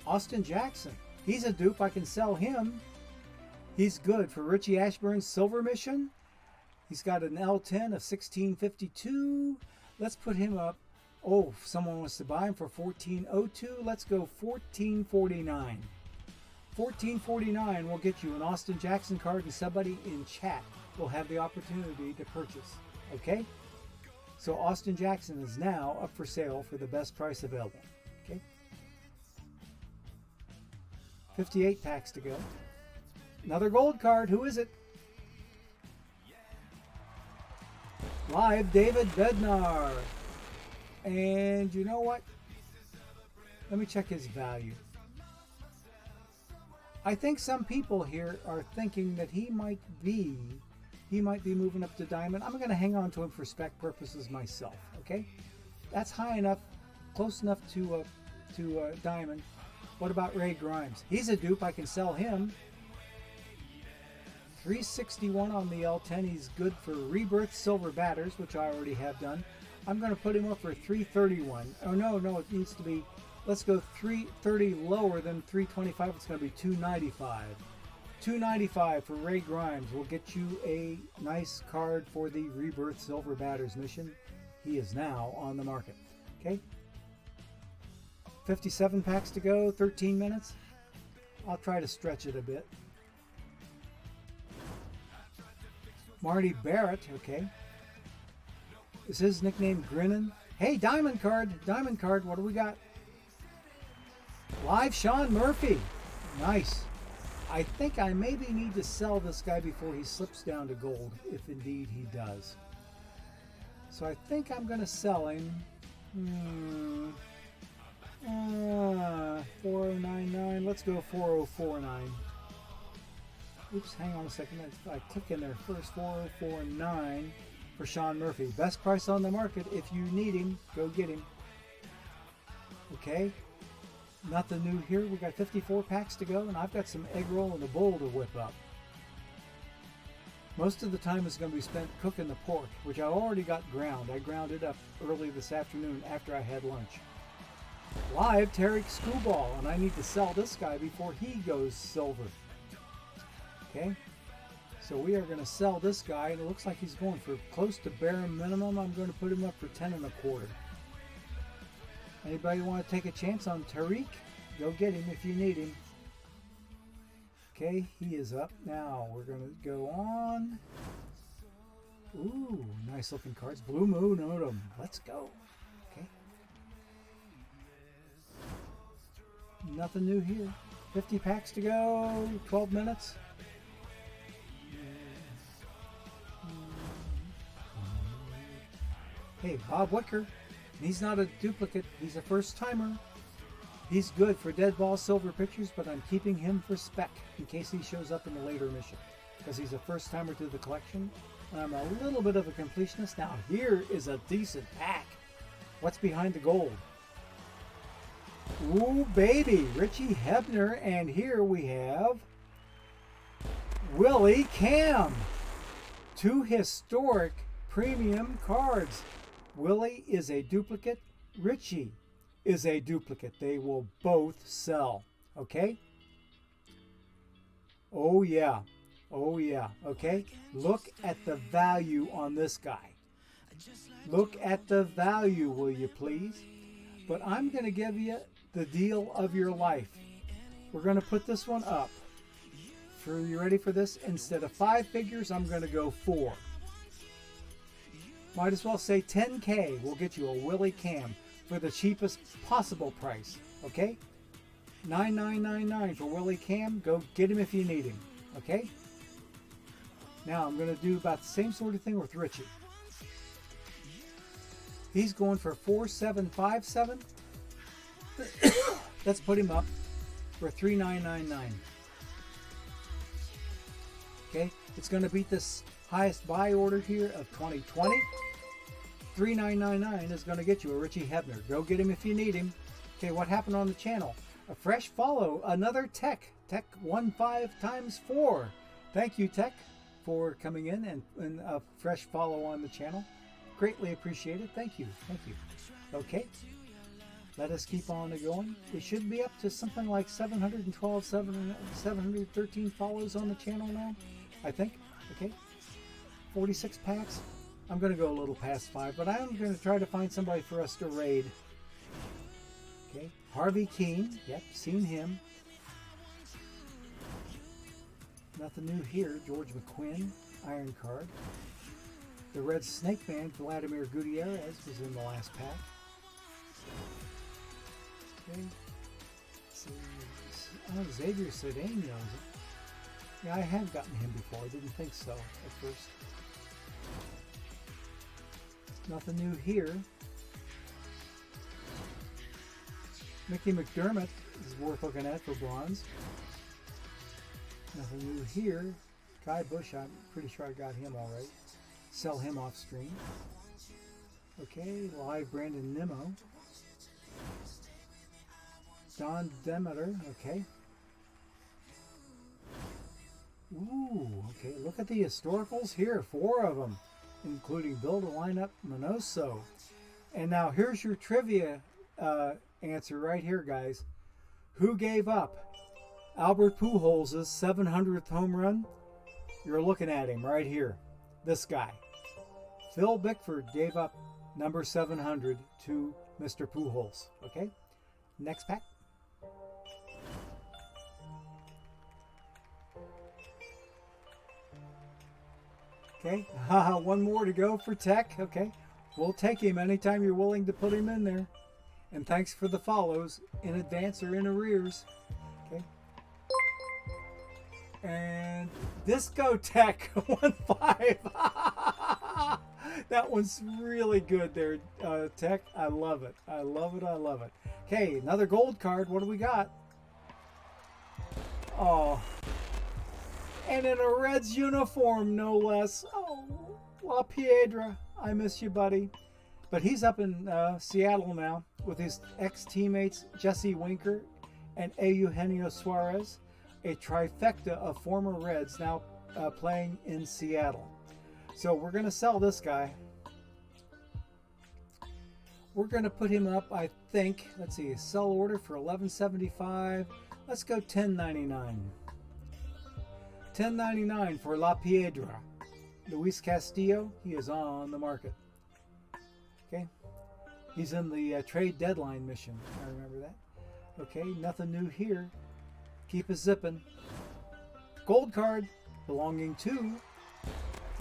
[SPEAKER 1] Austin Jackson. He's a dupe. I can sell him. He's good for Richie Ashburn's Silver Mission. He's got an L10 of 1652. Let's put him up. Oh, if someone wants to buy him for $14.02, let's go $14.49. $14.49 will get you an Austin Jackson card, and somebody in chat will have the opportunity to purchase. Okay? So Austin Jackson is now up for sale for the best price available. Okay? 58 packs to go. Another gold card. Who is it? Live David Bednar. And you know what? Let me check his value. I think some people here are thinking that he might be moving up to diamond. I'm going to hang on to him for spec purposes myself. Okay, that's high enough, close enough to diamond. What about Ray Grimes? He's a dupe. I can sell him. 361 on the L10. He's good for Rebirth Silver Batters, which I already have done. I'm going to put him up for 331. Oh, no, it needs to be, let's go 330 lower than 325. It's going to be 295. 295 for Ray Grimes will get you a nice card for the Rebirth Silver Batters mission. He is now on the market. Okay. 57 packs to go, 13 minutes. I'll try to stretch it a bit. Marty Barrett, okay. Is his nickname Grinnin'? Hey, diamond card, what do we got? Live Sean Murphy. Nice. I think I maybe need to sell this guy before he slips down to gold, if indeed he does. So I think I'm going to sell him. 4099. Let's go 4049. Oops, hang on a second. I click in there first. 4049 for Sean Murphy. Best price on the market. If you need him, go get him. Okay. Nothing new here. We got 54 packs to go, and I've got some egg roll and a bowl to whip up. Most of the time is going to be spent cooking the pork, which I already got ground. I ground it up early this afternoon after I had lunch. Live Tarek Screwball, and I need to sell this guy before he goes silver. Okay, so we are going to sell this guy, and it looks like he's going for close to bare minimum. I'm going to put him up for 10 1/4. Anybody want to take a chance on Tariq? Go get him if you need him. Okay, he is up now. We're going to go on. Ooh, nice looking cards. Blue Moon Odom. Let's go. Okay. Nothing new here. 50 packs to go. 12 minutes. Hey, Bob Wicker. He's not a duplicate. He's a first timer. He's good for dead ball silver pictures, but I'm keeping him for spec in case he shows up in the later mission because he's a first timer to the collection. And I'm a little bit of a completionist. Now here is a decent pack. What's behind the gold? Ooh, baby, Richie Hebner, and here we have Willie Cam. 2 historic premium cards. Willie is a duplicate. Richie is a duplicate. They will both sell. Okay? Oh, yeah. Oh, yeah. Okay? Look at the value on this guy. Look at the value, will you please? But I'm going to give you the deal of your life. We're going to put this one up. You ready for this? Instead of 5 figures, I'm going to go 4. Might as well say 10K will get you a Willie Cam for the cheapest possible price. Okay? $9,999 for Willie Cam. Go get him if you need him. Okay? Now I'm going to do about the same sort of thing with Richie. He's going for 4757. Let's put him up for 3999. Okay? It's going to beat this highest buy order here of 2020. 3999 is going to get you a Richie Hebner. Go get him if you need him. Okay, what happened on the channel? A fresh follow, another Tech 15x4. Thank you, Tech, for coming in and a fresh follow on the channel. Greatly appreciated. Thank you. Thank you. Okay, let us keep on going. It should be up to something like 712, 713 follows on the channel now, I think. Okay, 46 packs. I'm going to go a little past 5, but I'm going to try to find somebody for us to raid. Okay, Harvey Keene. Yep, seen him. Nothing new here. George McQuinn, Iron Card. The Red Snake Man, Vladimir Gutierrez, was in the last pack. Okay. So, Xavier Cedeno knows it. Yeah, I have gotten him before. I didn't think so at first. Nothing new here. Mickey McDermott is worth looking at for bronze. Nothing new here. Kai Bush, I'm pretty sure I got him all right. Sell him off stream. Okay, live Brandon Nimmo. Don Demeter, okay. Ooh, okay, look at the historicals here, 4 of them, including Build a Lineup Minoso. And now here's your trivia answer right here, guys. Who gave up Albert Pujols' 700th home run? You're looking at him right here. This guy. Phil Bickford gave up number 700 to Mr. Pujols. Okay, next pack. Okay, one more to go for Tech. Okay, we'll take him anytime you're willing to put him in there. And thanks for the follows in advance or in arrears. Okay. And Disco Tech 1-5. That one's really good there, Tech. I love it. I love it. I love it. Okay, another gold card. What do we got? Oh. And in a Reds uniform, no less. Oh, La Piedra. I miss you, buddy. But he's up in Seattle now with his ex-teammates Jesse Winker and Eugenio Suarez, a trifecta of former Reds now playing in Seattle. So we're going to sell this guy. We're going to put him up, I think. Let's see, sell order for $11.75. Let's go $10.99. $10.99 for La Piedra. Luis Castillo, he is on the market. Okay. He's in the trade deadline mission. I remember that. Okay, nothing new here. Keep it zipping. Gold card belonging to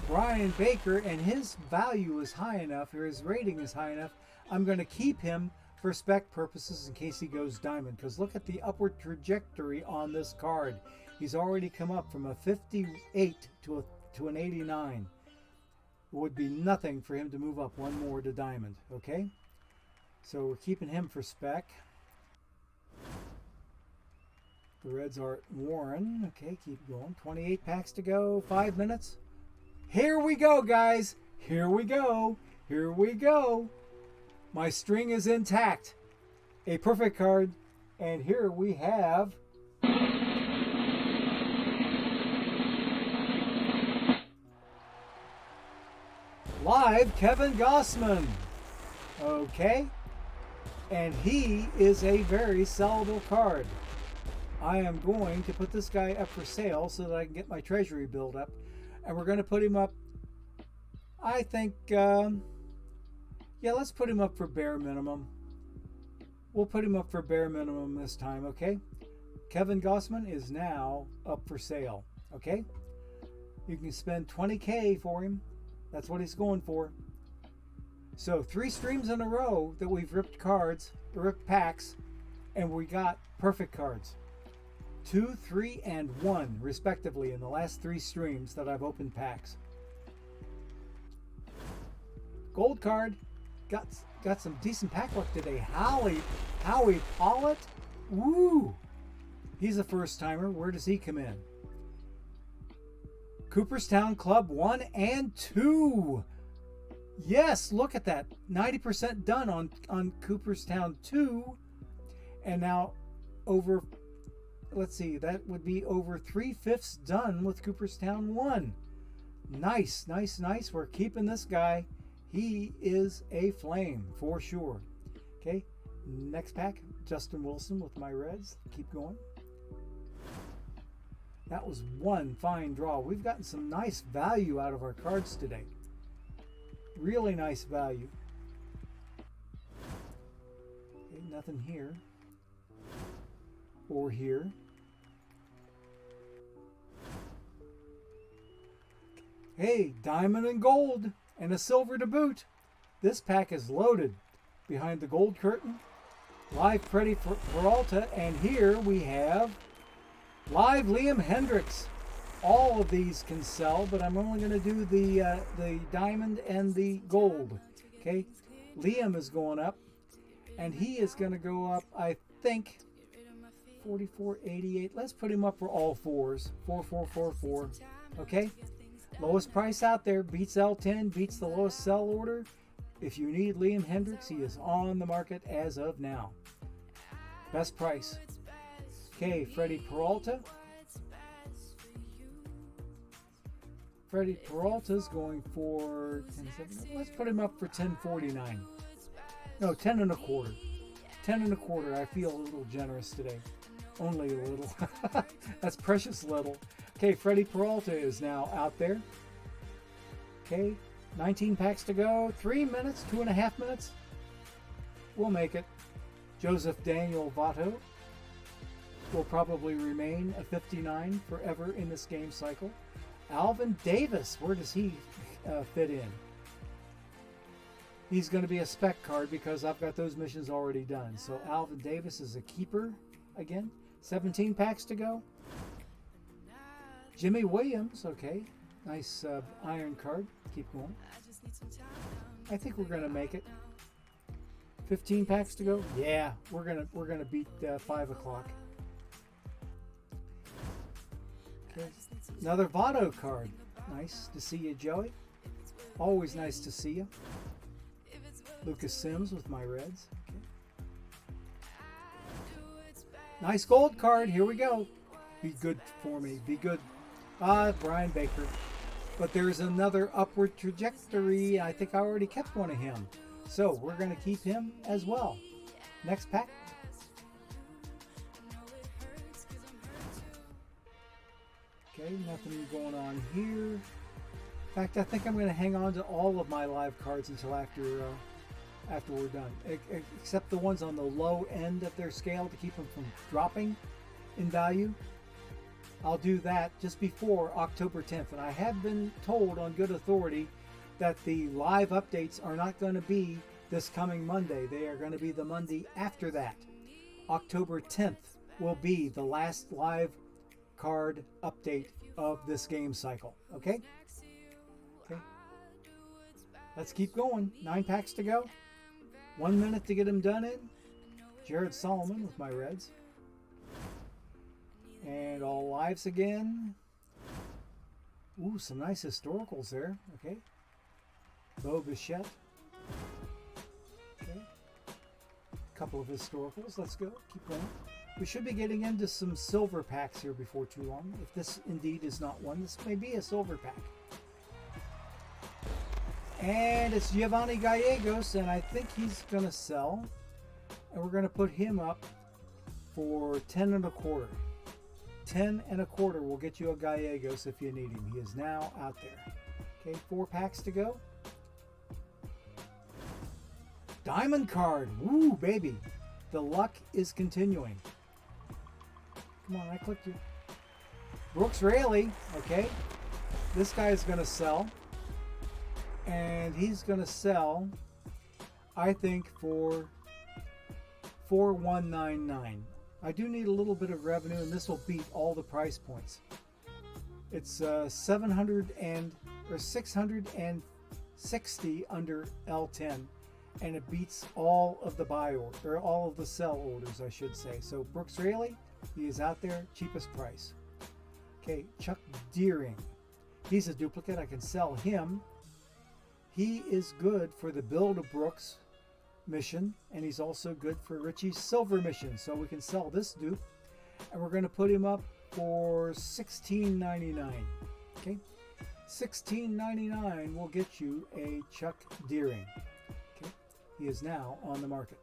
[SPEAKER 1] Brian Baker, and his value is high enough, or his rating is high enough. I'm going to keep him for spec purposes in case he goes diamond, because look at the upward trajectory on this card. He's already come up from a 58 to an 89. It would be nothing for him to move up one more to diamond. Okay, so we're keeping him for spec. The Reds are Warren. Okay, keep going. 28 packs to go. 5 minutes. Here we go, guys. Here we go. Here we go. My string is intact. A perfect card. And here we have live Kevin Gossman. Okay. And he is a very sellable card. I am going to put this guy up for sale so that I can get my treasury build up. And we're going to put him up, I think, yeah, let's put him up for bare minimum. We'll put him up for bare minimum this time, okay? Kevin Gossman is now up for sale, okay? You can spend $20K for him. That's what he's going for. So 3 streams in a row that we've ripped cards, ripped packs, and we got perfect cards. 2, 3, and 1, respectively, in the last 3 streams that I've opened packs. Gold card. Got some decent pack luck today. Howie Pollitt. Woo! He's a first-timer. Where does he come in? Cooperstown Club 1 and 2. Yes, look at that. 90% done on Cooperstown 2. And now over... Let's see, that would be over 3/5 done with Cooperstown 1. Nice, nice, nice. We're keeping this guy. He is a flame for sure. Okay, next pack, Justin Wilson with my Reds. Keep going. That was one fine draw. We've gotten some nice value out of our cards today. Really nice value. Okay, nothing here. Or here. Hey, diamond and gold and a silver to boot. This pack is loaded. Behind the gold curtain, live Freddie Peralta, and here we have live Liam Hendricks. All of these can sell, but I'm only going to do the diamond and the gold. Okay, Liam is going up, and he is going to go up, I think, 44.88. Let's put him up for all 4s. 4444. Okay. Lowest price out there, beats L10, beats the lowest sell order. If you need Liam Hendricks, he is on the market as of now. Best price. Okay, Freddie Peralta. Freddie Peralta's going for 10.70. Let's put him up for 10.49. No, 10 and a quarter. 10 and a quarter. I feel a little generous today. Only a little. That's precious little. Okay, Freddie Peralta is now out there. Okay, 19 packs to go. 3 minutes, 2.5 minutes. We'll make it. Joseph Daniel Votto will probably remain a 59 forever in this game cycle. Alvin Davis, where does he fit in? He's going to be a spec card because I've got those missions already done. So Alvin Davis is a keeper again. 17 packs to go. Jimmy Williams, okay. Nice iron card. Keep going. I think we're going to make it. 15 packs to go. Yeah, we're gonna beat 5 o'clock. Okay. Another Votto card. Nice to see you, Joey. Always nice to see you. Lucas Sims with my Reds. Okay. Nice gold card. Here we go. Be good for me. Be good. Brian Baker. But there's another upward trajectory. I think I already kept one of him. So we're going to keep him as well. Next pack. Okay, nothing going on here. In fact, I think I'm going to hang on to all of my live cards until after we're done. Except the ones on the low end of their scale to keep them from dropping in value. I'll do that just before October 10th. And I have been told on good authority that the live updates are not going to be this coming Monday. They are going to be the Monday after that. October 10th will be the last live card update of this game cycle. Okay? Okay. Let's keep going. 9 packs to go. 1 minute to get them done in. Jared Solomon with my Reds. And all lives again. Ooh, some nice historicals there. Okay. Bo Bichette. Okay. A couple of historicals. Let's go. Keep going. We should be getting into some silver packs here before too long. If this indeed is not one, this may be a silver pack. And it's Giovanni Gallegos, and I think he's going to sell. And we're going to put him up for 10 and a quarter. 10 and a quarter will get you a Gallegos if you need him. He is now out there. Okay, 4 packs to go. Diamond card. Woo, baby. The luck is continuing. Come on, I clicked you. Brooks Raley. Okay. This guy is going to sell. And he's going to sell, I think, for $4,199. I do need a little bit of revenue, and this will beat all the price points. It's 660 under L10, and it beats all of the buy order, or all of the sell orders, I should say. So Brooks Raley, he is out there, cheapest price. Okay, Chuck Deering, he's a duplicate. I can sell him. He is good for the Build a Brooks mission, and he's also good for Richie's silver mission. So we can sell this dupe, and we're going to put him up for $16.99. Okay, $16.99 will get you a Chuck Deering. Okay, he is now on the market.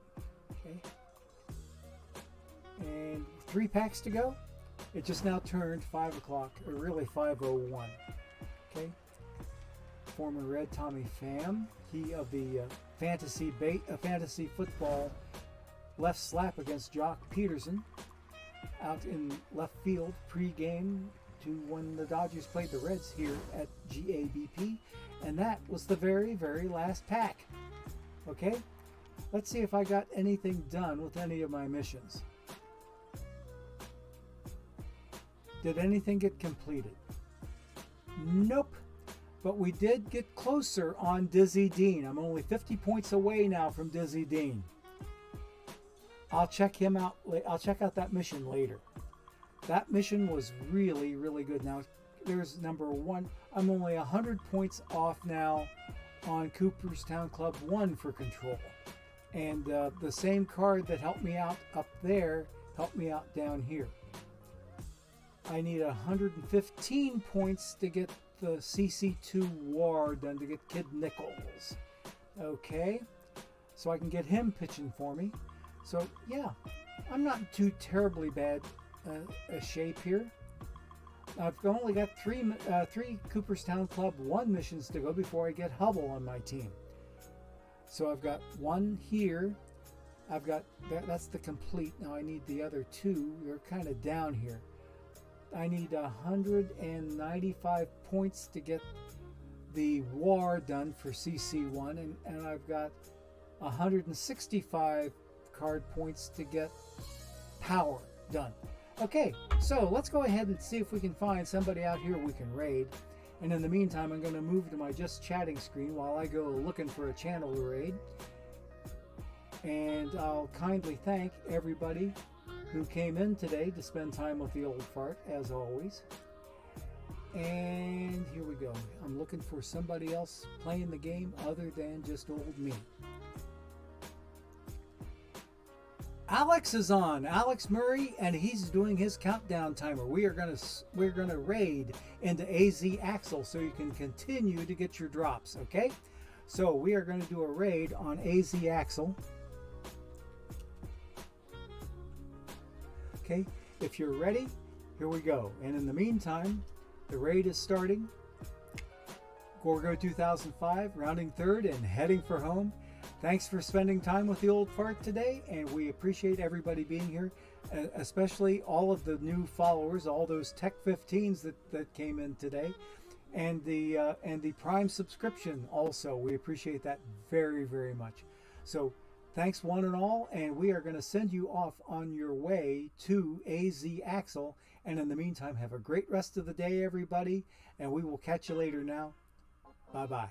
[SPEAKER 1] Okay, and 3 packs to go. It just now turned 5 o'clock, or really 5:01. Okay. Former Red Tommy Pham, he of the fantasy football left slap against Jock Peterson out in left field pre-game to when the Dodgers played the Reds here at GABP, and that was the very, very last pack. Okay, let's see if I got anything done with any of my missions. Did anything get completed? Nope. But we did get closer on Dizzy Dean. I'm only 50 points away now from Dizzy Dean. I'll check him out. I'll check out that mission later. That mission was really, really good. Now, there's number 1. I'm only 100 points off now on Cooperstown Club 1 for control. And the same card that helped me out up there helped me out down here. I need 115 points to get the CC2 War done to get Kid Nichols. Okay, so I can get him pitching for me. So yeah, I'm not in too terribly bad a shape here. I've only got three Cooperstown Club 1 missions to go before I get Hubble on my team. So I've got 1 here. I've got that's the complete. Now I need the other 2. They're kind of down here. I need 195 points to get the war done for CC1, and I've got 165 card points to get power done. Okay, so let's go ahead and see if we can find somebody out here we can raid. And in the meantime, I'm going to move to my just chatting screen while I go looking for a channel to raid. And I'll kindly thank everybody who came in today to spend time with the old fart, as always. And here we go. I'm looking for somebody else playing the game other than just old me. Alex is on, Alex Murray, and he's doing his countdown timer. We're gonna raid into AZ Axle so you can continue to get your drops. Okay, so we are going to do a raid on AZ Axle. Okay, if you're ready, here we go. And in the meantime, the raid is starting. Gorgo 2005, rounding third and heading for home. Thanks for spending time with the old fart today, and we appreciate everybody being here, especially all of the new followers, all those Tech 15s that came in today, and the Prime subscription also. We appreciate that very, very much. So thanks one and all, and we are going to send you off on your way to AZ Axle. And in the meantime, have a great rest of the day, everybody, and we will catch you later now. Bye-bye.